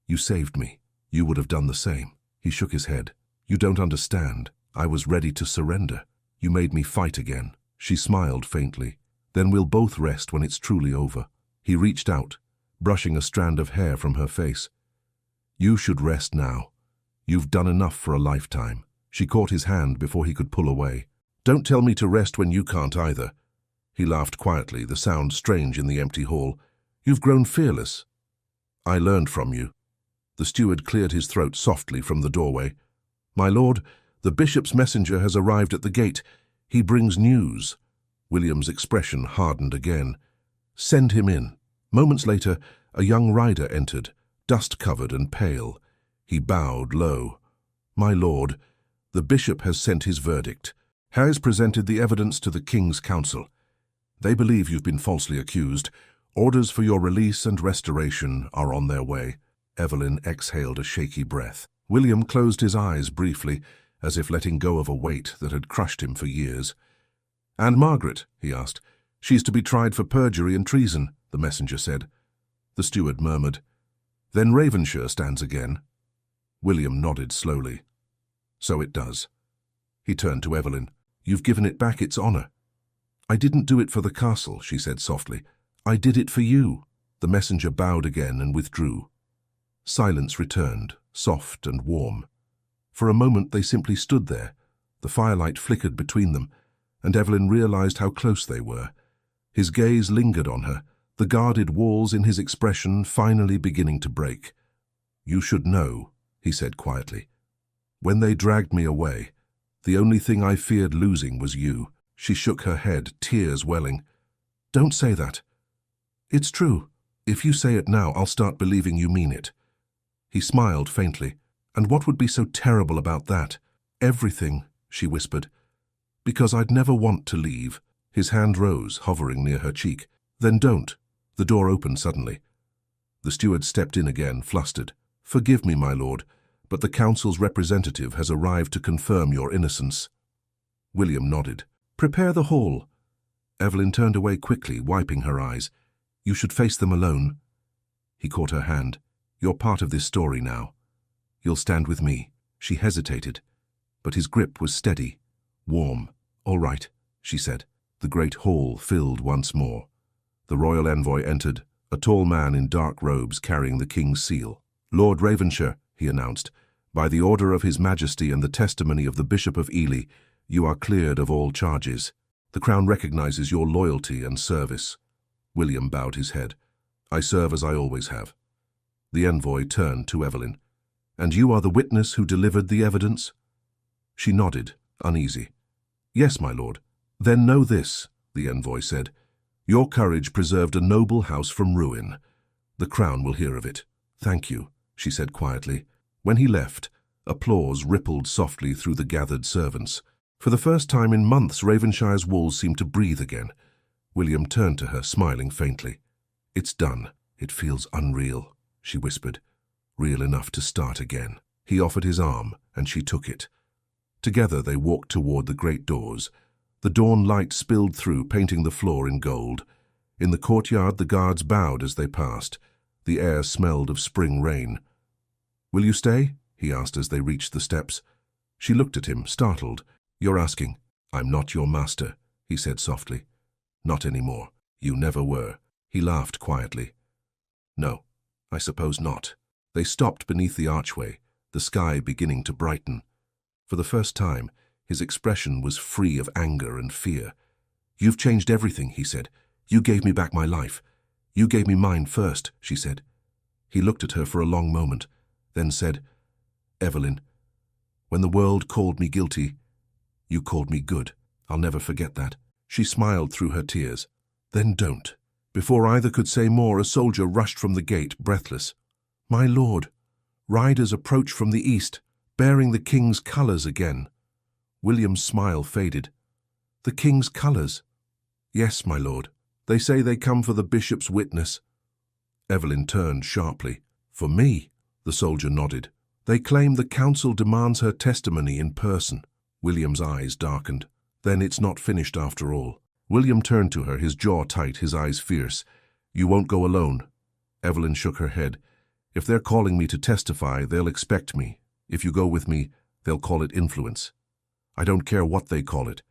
S1: You saved me. You would have done the same." He shook his head. "You don't understand. I was ready to surrender. You made me fight again." She smiled faintly. "Then we'll both rest when it's truly over." He reached out, brushing a strand of hair from her face. "You should rest now. You've done enough for a lifetime." She caught his hand before he could pull away. "Don't tell me to rest when you can't either." He laughed quietly, the sound strange in the empty hall. "You've grown fearless. I learned from you." The steward cleared his throat softly from the doorway. "My lord, the bishop's messenger has arrived at the gate. He brings news." William's expression hardened again. "Send him in." Moments later, a young rider entered, dust-covered and pale. He bowed low. "My lord, the bishop has sent his verdict. Has presented the evidence to the king's council. They believe you've been falsely accused. Orders for your release and restoration are on their way." Evelyn exhaled a shaky breath. William closed his eyes briefly, as if letting go of a weight that had crushed him for years. "And Margaret?" he asked. "She's to be tried for perjury and treason," the messenger said. The steward murmured. "Then Ravenshire stands again?" William nodded slowly. "So it does." He turned to Evelyn. "You've given it back its honor." "I didn't do it for the castle," she said softly. "I did it for you." The messenger bowed again and withdrew. Silence returned, soft and warm. For a moment they simply stood there. The firelight flickered between them, and Evelyn realized how close they were. His gaze lingered on her, the guarded walls in his expression finally beginning to break. "You should know," he said quietly. "When they dragged me away, the only thing I feared losing was you." She shook her head, tears welling. "Don't say that." "It's true. If you say it now, I'll start believing you mean it." He smiled faintly. "And what would be so terrible about that?" "Everything," she whispered. "Because I'd never want to leave." His hand rose, hovering near her cheek. "Then don't." The door opened suddenly. The steward stepped in again, flustered. "Forgive me, my lord, but the council's representative has arrived to confirm your innocence." William nodded. "Prepare the hall." Evelyn turned away quickly, wiping her eyes. "You should face them alone." He caught her hand. "You're part of this story now. You'll stand with me." She hesitated, but his grip was steady, warm. "All right," she said. The great hall filled once more. The royal envoy entered, a tall man in dark robes carrying the king's seal. "Lord Ravenshire," he announced, "by the order of His Majesty and the testimony of the Bishop of Ely, you are cleared of all charges. The Crown recognizes your loyalty and service." William bowed his head. "I serve as I always have." The envoy turned to Evelyn. "And you are the witness who delivered the evidence?" She nodded, uneasy. "Yes, my lord." "Then know this," the envoy said. "Your courage preserved a noble house from ruin. The Crown will hear of it." "Thank you," she said quietly. When he left, applause rippled softly through the gathered servants. For the first time in months, Ravenshire's walls seemed to breathe again. William turned to her, smiling faintly. "It's done. It feels unreal," she whispered. "Real enough to start again." He offered his arm, and she took it. Together they walked toward the great doors. The dawn light spilled through, painting the floor in gold. In the courtyard, the guards bowed as they passed. The air smelled of spring rain. "Will you stay?" he asked as they reached the steps. She looked at him, startled. "You're asking." "I'm not your master," he said softly. "Not anymore. You never were." He laughed quietly. "No, I suppose not." They stopped beneath the archway, the sky beginning to brighten. For the first time, his expression was free of anger and fear. "You've changed everything," he said. "You gave me back my life." "You gave me mine first," she said. He looked at her for a long moment, then said, "Evelyn, when the world called me guilty, you called me good. I'll never forget that." She smiled through her tears. "Then don't." Before either could say more, a soldier rushed from the gate, breathless. "My lord!" Riders approached from the east, bearing the king's colours again. William's smile faded. "The king's colours?" "Yes, my lord. They say they come for the bishop's witness." Evelyn turned sharply. "For me?" The soldier nodded. "They claim the council demands her testimony in person." William's eyes darkened. "Then it's not finished after all." William turned to her, his jaw tight, his eyes fierce. "You won't go alone." Evelyn shook her head. "If they're calling me to testify, they'll expect me. If you go with me, they'll call it influence. I don't care what they call it."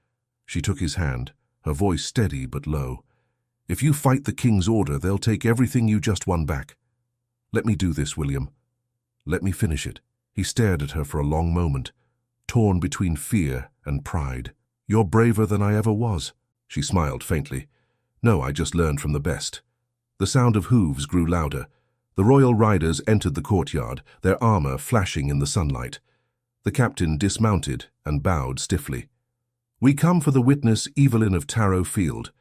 S1: She took his hand, her voice steady but low. "If you fight the king's order, they'll take everything you just won back. Let me do this, William. Let me finish it." He stared at her for a long moment, torn between fear and pride. "You're braver than I ever was." She smiled faintly. "No, I just learned from the best." The sound of hooves grew louder. The royal riders entered the courtyard, their armor flashing in the sunlight. The captain dismounted and bowed stiffly. "We come for the witness Evelyn of Tarrow Field.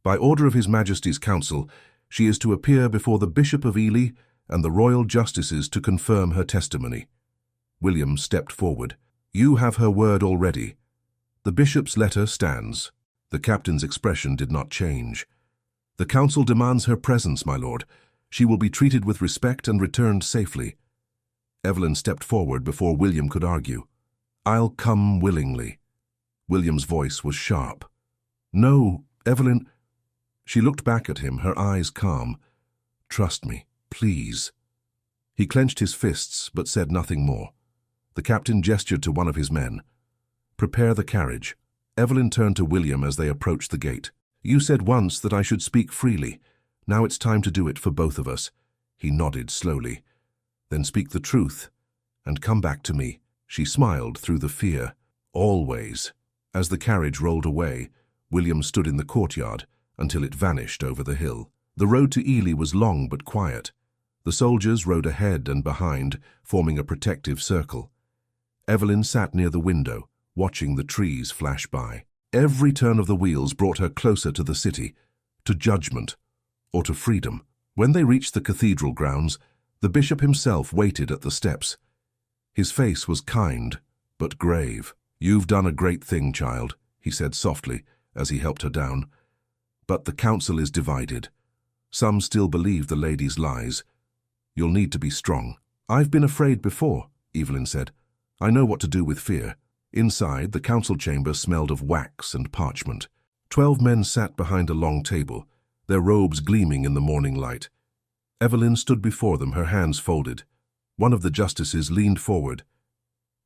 S1: By order of His Majesty's Council, she is to appear before the Bishop of Ely and the royal justices to confirm her testimony." William stepped forward. "You have her word already. The bishop's letter stands." The captain's expression did not change. "The council demands her presence, my lord. She will be treated with respect and returned safely." Evelyn stepped forward before William could argue. "I'll come willingly." William's voice was sharp. "No, Evelyn." She looked back at him, her eyes calm. "Trust me, please." He clenched his fists but said nothing more. The captain gestured to one of his men. "Prepare the carriage." Evelyn turned to William as they approached the gate. "You said once that I should speak freely. Now it's time to do it for both of us." He nodded slowly. "Then speak the truth and come back to me." She smiled through the fear. "Always." As the carriage rolled away, William stood in the courtyard until it vanished over the hill. The road to Ely was long but quiet. The soldiers rode ahead and behind, forming a protective circle. Evelyn sat near the window, watching the trees flash by. Every turn of the wheels brought her closer to the city, to judgment, or to freedom. When they reached the cathedral grounds, the bishop himself waited at the steps. His face was kind, but grave. "You've done a great thing, child," he said softly as he helped her down. "But the council is divided. Some still believe the lady's lies. You'll need to be strong." "I've been afraid before," Evelyn said. "I know what to do with fear." Inside, the council chamber smelled of wax and parchment. 12 men sat behind a long table, their robes gleaming in the morning light. Evelyn stood before them, her hands folded. One of the justices leaned forward.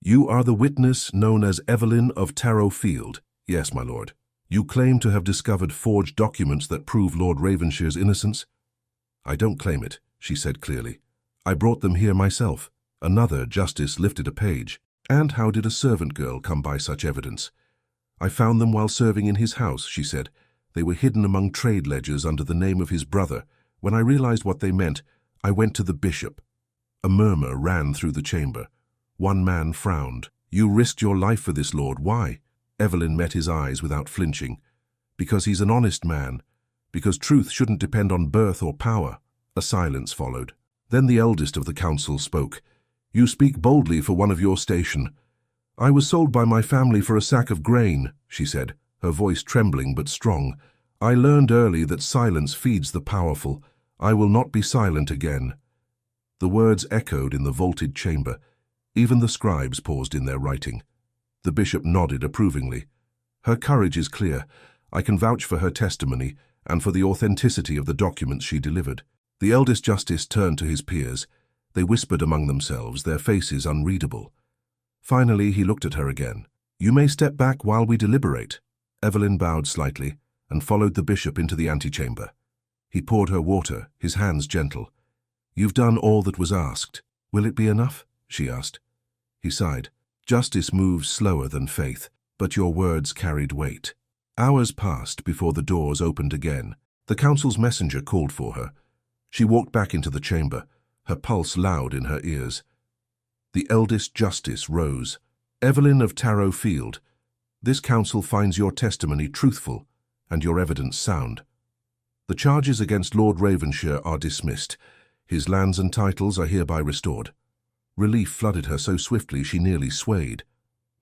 S1: "You are the witness known as Evelyn of Tarrow Field." "Yes, my lord." "You claim to have discovered forged documents that prove Lord Ravenshire's innocence?" "I don't claim it," she said clearly. "I brought them here myself." Another justice lifted a page. "And how did a servant girl come by such evidence?" "I found them while serving in his house," she said. "They were hidden among trade ledgers under the name of his brother. When I realized what they meant, I went to the bishop." A murmur ran through the chamber. One man frowned. "You risked your life for this, lord. Why?" Evelyn met his eyes without flinching. "Because he's an honest man. Because truth shouldn't depend on birth or power." A silence followed. Then the eldest of the council spoke. "You speak boldly for one of your station." "I was sold by my family for a sack of grain," she said, her voice trembling but strong. "I learned early that silence feeds the powerful. I will not be silent again." The words echoed in the vaulted chamber. Even the scribes paused in their writing. The bishop nodded approvingly. "Her courage is clear. I can vouch for her testimony and for the authenticity of the documents she delivered." The eldest justice turned to his peers. They whispered among themselves, their faces unreadable. Finally, he looked at her again. "You may step back while we deliberate." Evelyn bowed slightly and followed the bishop into the antechamber. He poured her water, his hands gentle. "You've done all that was asked. Will it be enough?" she asked. He sighed. "Justice moves slower than faith, but your words carried weight." Hours passed before the doors opened again. The council's messenger called for her. She walked back into the chamber, her pulse loud in her ears. The eldest justice rose. Evelyn of Tarrow Field, this council finds your testimony truthful and your evidence sound. The charges against Lord Ravenshire are dismissed. His lands and titles are hereby restored. Relief flooded her so swiftly she nearly swayed.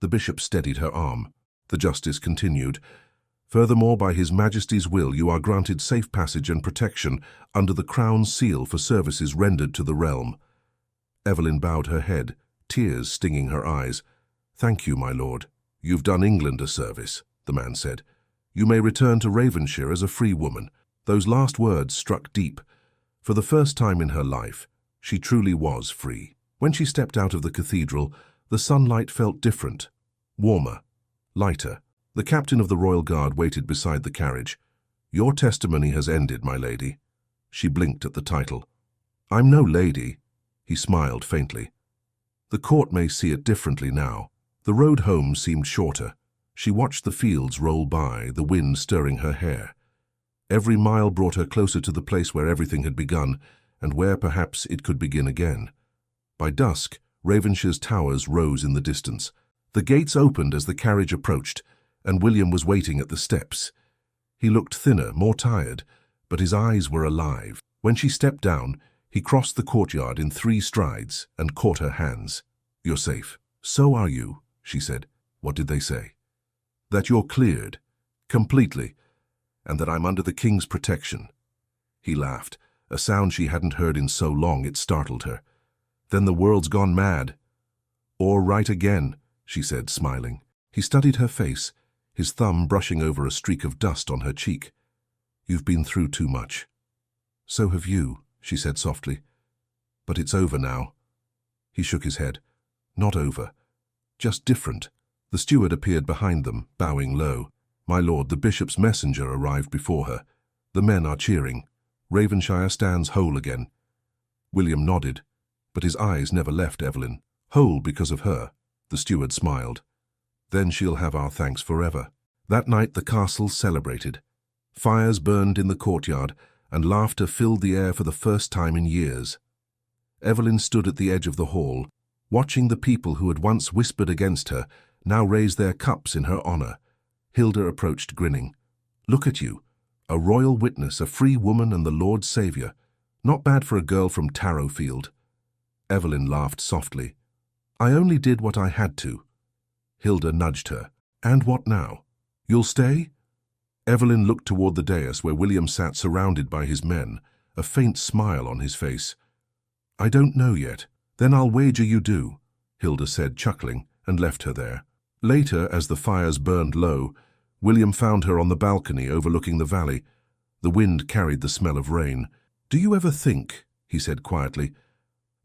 S1: The bishop steadied her arm. The justice continued. Furthermore, by His Majesty's will, you are granted safe passage and protection under the Crown's seal for services rendered to the realm. Evelyn bowed her head, tears stinging her eyes. Thank you, my lord. You've done England a service, the man said. You may return to Ravenshire as a free woman. Those last words struck deep. For the first time in her life, she truly was free. When she stepped out of the cathedral, the sunlight felt different, warmer, lighter. The captain of the Royal Guard waited beside the carriage. Your testimony has ended, my lady. She blinked at the title. I'm no lady. He smiled faintly. The court may see it differently now. The road home seemed shorter. She watched the fields roll by, the wind stirring her hair. Every mile brought her closer to the place where everything had begun, and where perhaps it could begin again. By dusk, Ravenshire's towers rose in the distance. The gates opened as the carriage approached, and William was waiting at the steps. He looked thinner, more tired, but his eyes were alive. When she stepped down, he crossed the courtyard in 3 strides and caught her hands. You're safe. So are you, she said. What did they say? That you're cleared, completely, and that I'm under the king's protection. He laughed, a sound she hadn't heard in so long it startled her. Then the world's gone mad. Or right again, she said, smiling. He studied her face, his thumb brushing over a streak of dust on her cheek. You've been through too much. So have you, she said softly. But it's over now. He shook his head. Not over. Just different. The steward appeared behind them, bowing low. My lord, the bishop's messenger arrived before her. The men are cheering. Ravenshire stands whole again. William nodded, but his eyes never left Evelyn. Whole because of her. The steward smiled. Then she'll have our thanks forever. That night the castle celebrated. Fires burned in the courtyard, and laughter filled the air for the first time in years. Evelyn stood at the edge of the hall, watching the people who had once whispered against her now raise their cups in her honor. Hilda approached grinning. Look at you, a royal witness, a free woman and the Lord's Saviour. Not bad for a girl from Tarrow Field. Evelyn laughed softly. I only did what I had to. Hilda nudged her. And what now? You'll stay? Evelyn looked toward the dais where William sat surrounded by his men, a faint smile on his face. I don't know yet. Then I'll wager you do, Hilda said, chuckling, and left her there. Later, as the fires burned low, William found her on the balcony overlooking the valley. The wind carried the smell of rain. Do you ever think, he said quietly,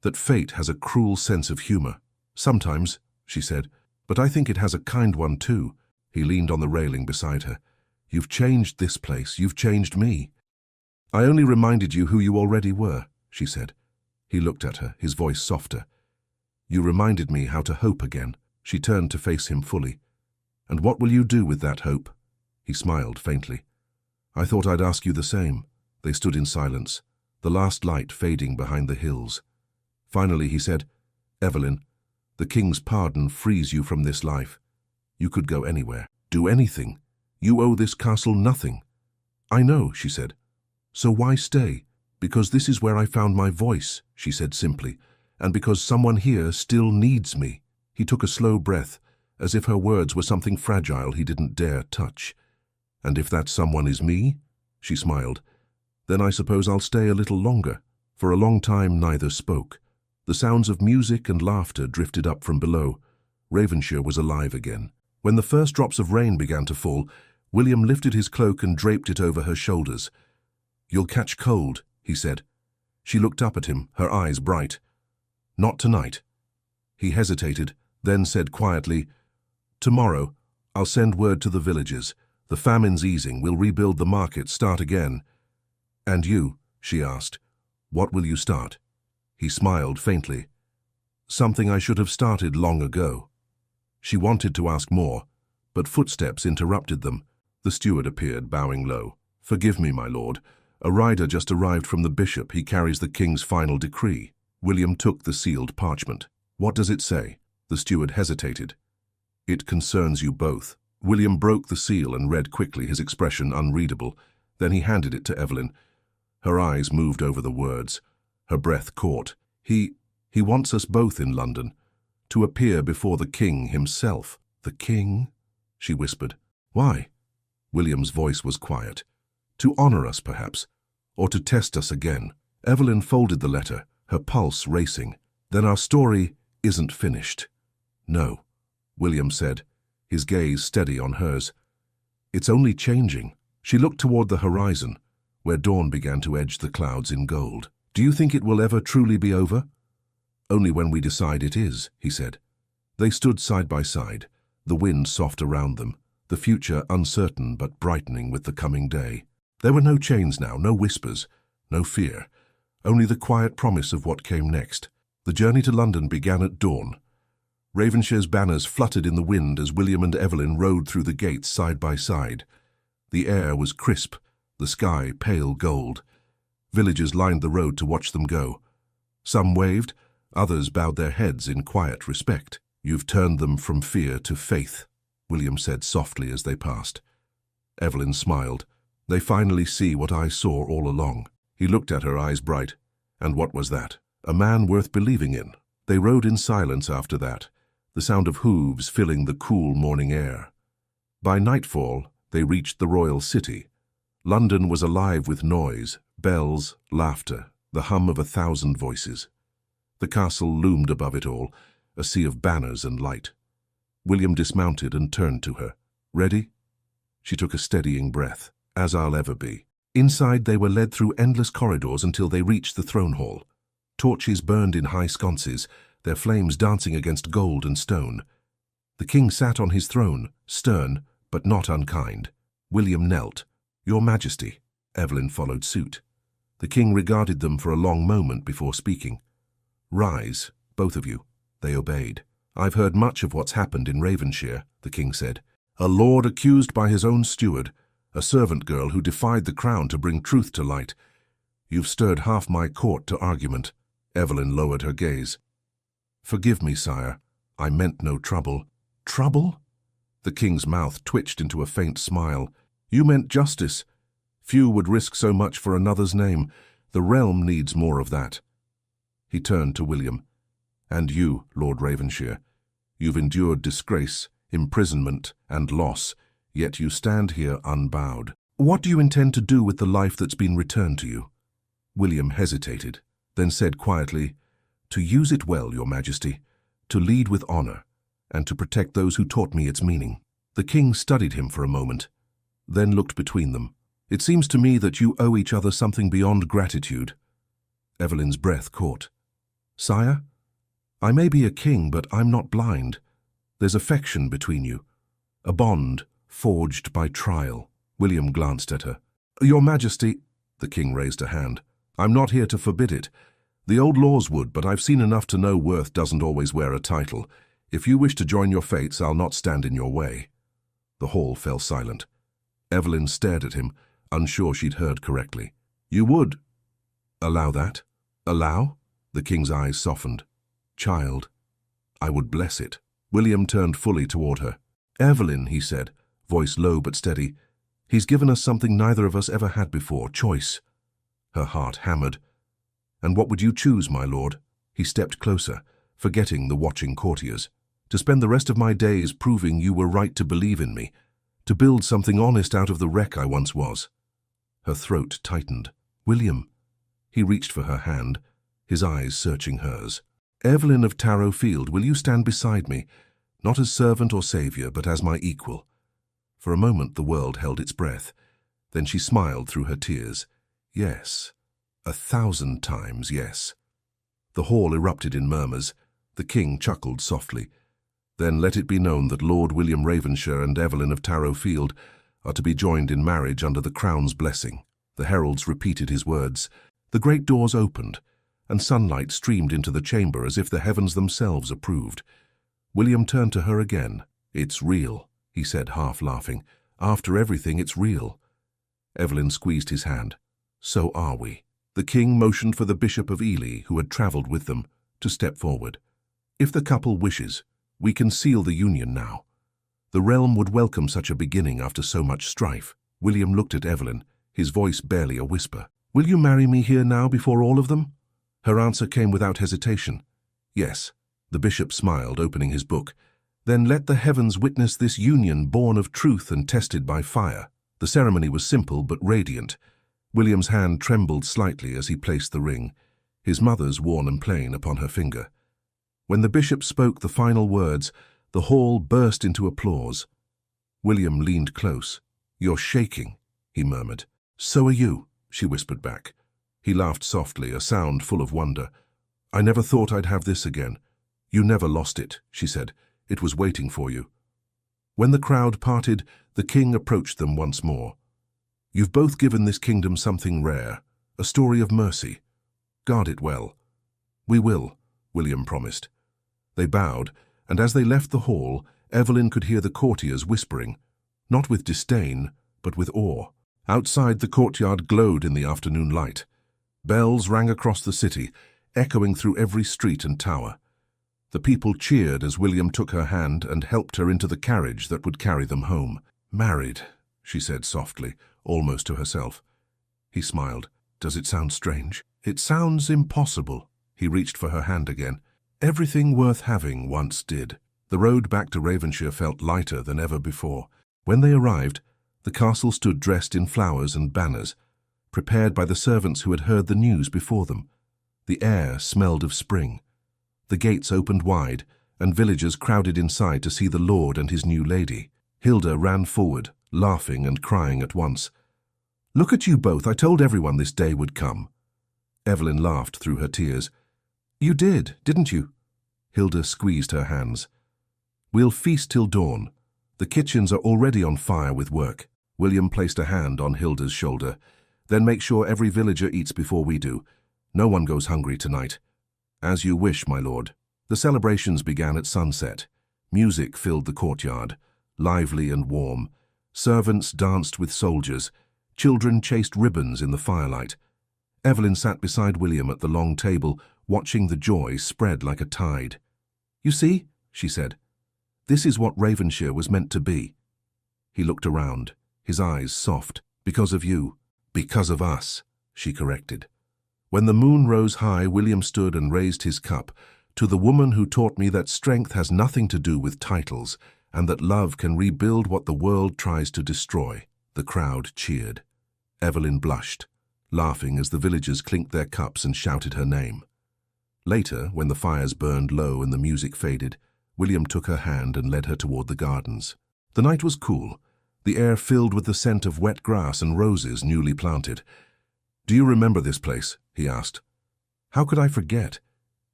S1: that fate has a cruel sense of humor? Sometimes, she said, but I think it has a kind one too. He leaned on the railing beside her. You've changed this place. You've changed me. I only reminded you who you already were, she said. He looked at her, his voice softer. You reminded me how to hope again. She turned to face him fully. And what will you do with that hope? He smiled faintly. I thought I'd ask you the same. They stood in silence, the last light fading behind the hills. Finally he said, Evelyn, the king's pardon frees you from this life. You could go anywhere, do anything. You owe this castle nothing. I know, she said. So why stay? Because this is where I found my voice, she said simply, and because someone here still needs me. He took a slow breath, as if her words were something fragile he didn't dare touch. And if that someone is me, she smiled, then I suppose I'll stay a little longer. For a long time neither spoke. The sounds of music and laughter drifted up from below. Ravenshire was alive again. When the first drops of rain began to fall, William lifted his cloak and draped it over her shoulders. You'll catch cold, he said. She looked up at him, her eyes bright. Not tonight. He hesitated, then said quietly, Tomorrow, I'll send word to the villagers. The famine's easing, we'll rebuild the market, start again. And you, she asked, what will you start? He smiled faintly. Something I should have started long ago. She wanted to ask more, but footsteps interrupted them. The steward appeared, bowing low. "Forgive me, my lord. A rider just arrived from the bishop. He carries the king's final decree." William took the sealed parchment. "What does it say?" The steward hesitated. "It concerns you both." William broke the seal and read quickly, his expression unreadable. Then he handed it to Evelyn. Her eyes moved over the words. Her breath caught. He wants us both in London, to appear before the king himself." "The king?" she whispered. "Why?" William's voice was quiet. "To honor us, perhaps, or to test us again." Evelyn folded the letter, her pulse racing. "Then our story isn't finished." "No," William said, his gaze steady on hers. "It's only changing." She looked toward the horizon, where dawn began to edge the clouds in gold. "Do you think it will ever truly be over?" "Only when we decide it is," he said. They stood side by side, the wind soft around them, the future uncertain but brightening with the coming day. There were no chains now, no whispers, no fear, only the quiet promise of what came next. The journey to London began at dawn. Ravenshire's banners fluttered in the wind as William and Evelyn rode through the gates side by side. The air was crisp, the sky pale gold. Villagers lined the road to watch them go. Some waved, others bowed their heads in quiet respect. "You've turned them from fear to faith," William said softly as they passed. Evelyn smiled. "They finally see what I saw all along." He looked at her, eyes bright. "And what was that?" "A man worth believing in." They rode in silence after that, the sound of hooves filling the cool morning air. By nightfall, they reached the royal city. London was alive with noise, bells, laughter, the hum of 1,000 voices. The castle loomed above it all, a sea of banners and light. William dismounted and turned to her. "Ready?" She took a steadying breath. "As I'll ever be." Inside, they were led through endless corridors until they reached the throne hall. Torches burned in high sconces, their flames dancing against gold and stone. The king sat on his throne, stern but not unkind. William knelt. "Your Majesty." Evelyn followed suit. The king regarded them for a long moment before speaking. "Rise, both of you." They obeyed. "I've heard much of what's happened in Ravenshire," the king said. "A lord accused by his own steward, a servant girl who defied the crown to bring truth to light. You've stirred half my court to argument." Evelyn lowered her gaze. "Forgive me, sire. I meant no trouble." "Trouble?" The king's mouth twitched into a faint smile. "You meant justice. Few would risk so much for another's name. The realm needs more of that." He turned to William. "And you, Lord Ravenshire, you've endured disgrace, imprisonment, and loss, yet you stand here unbowed. What do you intend to do with the life that's been returned to you?" William hesitated, then said quietly, "To use it well, Your Majesty, to lead with honor, and to protect those who taught me its meaning." The king studied him for a moment, then looked between them. "It seems to me that you owe each other something beyond gratitude." Evelyn's breath caught. "Sire, I may be a king, but I'm not blind. There's affection between you, a bond forged by trial." William glanced at her. "Your Majesty," the king raised a hand, "I'm not here to forbid it. The old laws would, but I've seen enough to know worth doesn't always wear a title. If you wish to join your fates, I'll not stand in your way." The hall fell silent. Evelyn stared at him, unsure she'd heard correctly. "You would allow that?" "Allow?" The king's eyes softened. "Child, I would bless it." William turned fully toward her. "Evelyn," he said, voice low but steady, "he's given us something neither of us ever had before, choice." Her heart hammered. "And what would you choose, my lord?" He stepped closer, forgetting the watching courtiers. "To spend the rest of my days proving you were right to believe in me, to build something honest out of the wreck I once was." Her throat tightened. "William." He reached for her hand, his eyes searching hers. "Evelyn of Tarrow Field, will you stand beside me, not as servant or savior, but as my equal?" For a moment the world held its breath. Then she smiled through her tears. "Yes, 1,000 times yes." The hall erupted in murmurs. The king chuckled softly. "Then let it be known that Lord William Ravenshire and Evelyn of Tarrow Field are to be joined in marriage under the crown's blessing." The heralds repeated his words. The great doors opened, and sunlight streamed into the chamber as if the heavens themselves approved. William turned to her again. "It's real," he said, half laughing. After everything, it's real. Evelyn squeezed his hand. So are we. The king motioned for the Bishop of Ely, who had travelled with them, to step forward. If the couple wishes, we can seal the union now. The realm would welcome such a beginning after so much strife. William looked at Evelyn, his voice barely a whisper. Will you marry me here now before all of them? Her answer came without hesitation. Yes. The bishop smiled, opening his book. Then let the heavens witness this union born of truth and tested by fire. The ceremony was simple but radiant. William's hand trembled slightly as he placed the ring, his mother's worn and plain upon her finger. When the bishop spoke the final words, the hall burst into applause. William leaned close. You're shaking, he murmured. So are you, she whispered back. He laughed softly, a sound full of wonder. I never thought I'd have this again. You never lost it, she said. It was waiting for you. When the crowd parted, the king approached them once more. You've both given this kingdom something rare, a story of mercy. Guard it well. We will, William promised. They bowed, and as they left the hall, Evelyn could hear the courtiers whispering, not with disdain, but with awe. Outside, the courtyard glowed in the afternoon light. Bells rang across the city, echoing through every street and tower. The people cheered as William took her hand and helped her into the carriage that would carry them home. Married, she said softly, almost to herself. He smiled. Does it sound strange? It sounds impossible. He reached for her hand again. Everything worth having once did. The road back to Ravenshire felt lighter than ever before. When they arrived, the castle stood dressed in flowers and banners, prepared by the servants who had heard the news before them. The air smelled of spring. The gates opened wide, and villagers crowded inside to see the lord and his new lady. Hilda ran forward, laughing and crying at once. Look at you both, I told everyone this day would come. Evelyn laughed through her tears. You did, didn't you? Hilda squeezed her hands. We'll feast till dawn. The kitchens are already on fire with work. William placed a hand on Hilda's shoulder. Then make sure every villager eats before we do. No one goes hungry tonight. As you wish, my lord. The celebrations began at sunset. Music filled the courtyard, lively and warm. Servants danced with soldiers. Children chased ribbons in the firelight. Evelyn sat beside William at the long table, watching the joy spread like a tide. You see, she said, this is what Ravenshire was meant to be. He looked around, his eyes soft. Because of you. Because of us, she corrected. When the moon rose high, William stood and raised his cup. To the woman who taught me that strength has nothing to do with titles, and that love can rebuild what the world tries to destroy. The crowd cheered. Evelyn blushed, laughing as the villagers clinked their cups and shouted her name. Later, when the fires burned low and the music faded, William took her hand and led her toward the gardens. The night was cool, the air filled with the scent of wet grass and roses newly planted. Do you remember this place? He asked. How could I forget?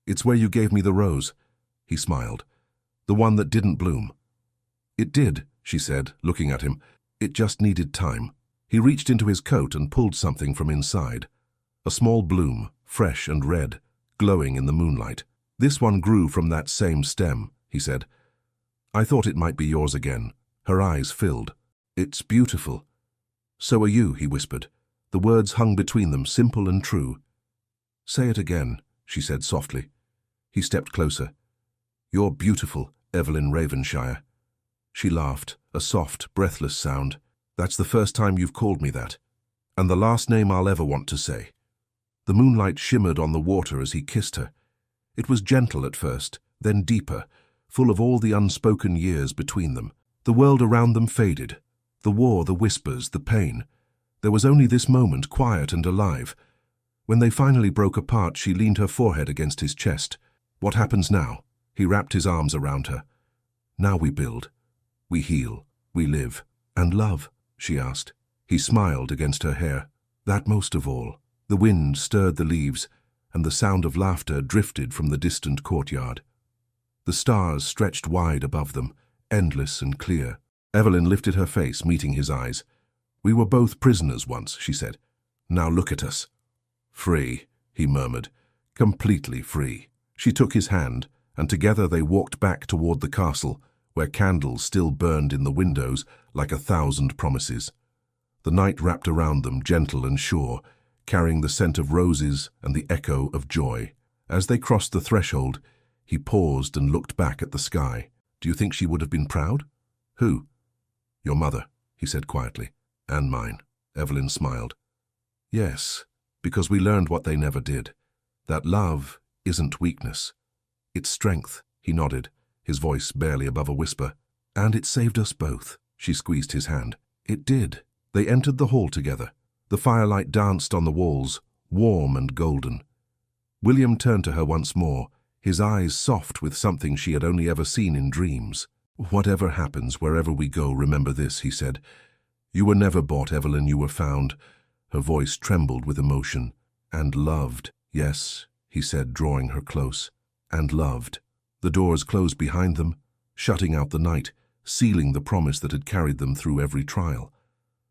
S1: It's where you gave me the rose. He smiled. The one that didn't bloom. It did, she said, looking at him. It just needed time. He reached into his coat and pulled something from inside. A small bloom, fresh and red, glowing in the moonlight. This one grew from that same stem, he said. I thought it might be yours again. Her eyes filled. It's beautiful. So are you, he whispered. The words hung between them, simple and true. Say it again, she said softly. He stepped closer. You're beautiful, Evelyn Ravenshire. She laughed, a soft, breathless sound. That's the first time you've called me that, and the last name I'll ever want to say. The moonlight shimmered on the water as he kissed her. It was gentle at first, then deeper, full of all the unspoken years between them. The world around them faded. The war, the whispers, the pain. There was only this moment, quiet and alive. When they finally broke apart, she leaned her forehead against his chest. What happens now? He wrapped his arms around her. Now we build. We heal. We live. And love, she asked. He smiled against her hair. That most of all. The wind stirred the leaves, and the sound of laughter drifted from the distant courtyard. The stars stretched wide above them, endless and clear. Evelyn lifted her face, meeting his eyes. We were both prisoners once, she said. Now look at us. Free, he murmured. Completely free. She took his hand, and together they walked back toward the castle, where candles still burned in the windows like 1,000 promises. The night wrapped around them, gentle and sure, carrying the scent of roses and the echo of joy. As they crossed the threshold, he paused and looked back at the sky. "Do you think she would have been proud?" "Who?" "Your mother," he said quietly. "And mine." Evelyn smiled. "Yes, because we learned what they never did. That love isn't weakness. It's strength." He nodded, his voice barely above a whisper. "And it saved us both." She squeezed his hand. "It did." They entered the hall together. The firelight danced on the walls, warm and golden. William turned to her once more, his eyes soft with something she had only ever seen in dreams. "Whatever happens, wherever we go, remember this," he said. "You were never bought, Evelyn, you were found." Her voice trembled with emotion. "And loved." "Yes," he said, drawing her close. "And loved." The doors closed behind them, shutting out the night, sealing the promise that had carried them through every trial.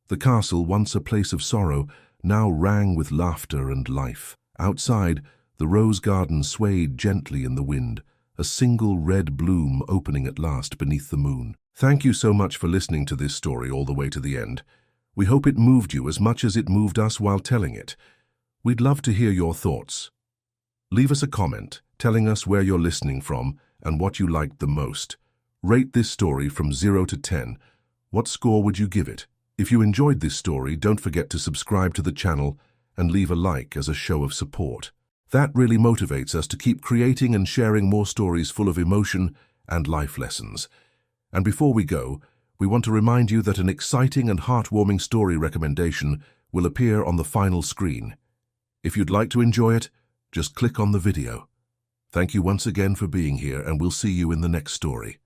S1: The castle, once a place of sorrow, now rang with laughter and life. Outside, the rose garden swayed gently in the wind, a single red bloom opening at last beneath the moon. Thank you so much for listening to this story all the way to the end. We hope it moved you as much as it moved us while telling it. We'd love to hear your thoughts. Leave us a comment telling us where you're listening from and what you liked the most. Rate this story from 0 to 10. What score would you give it? If you enjoyed this story, don't forget to subscribe to the channel and leave a like as a show of support. That really motivates us to keep creating and sharing more stories full of emotion and life lessons. And before we go, we want to remind you that an exciting and heartwarming story recommendation will appear on the final screen. If you'd like to enjoy it, just click on the video. Thank you once again for being here, and we'll see you in the next story.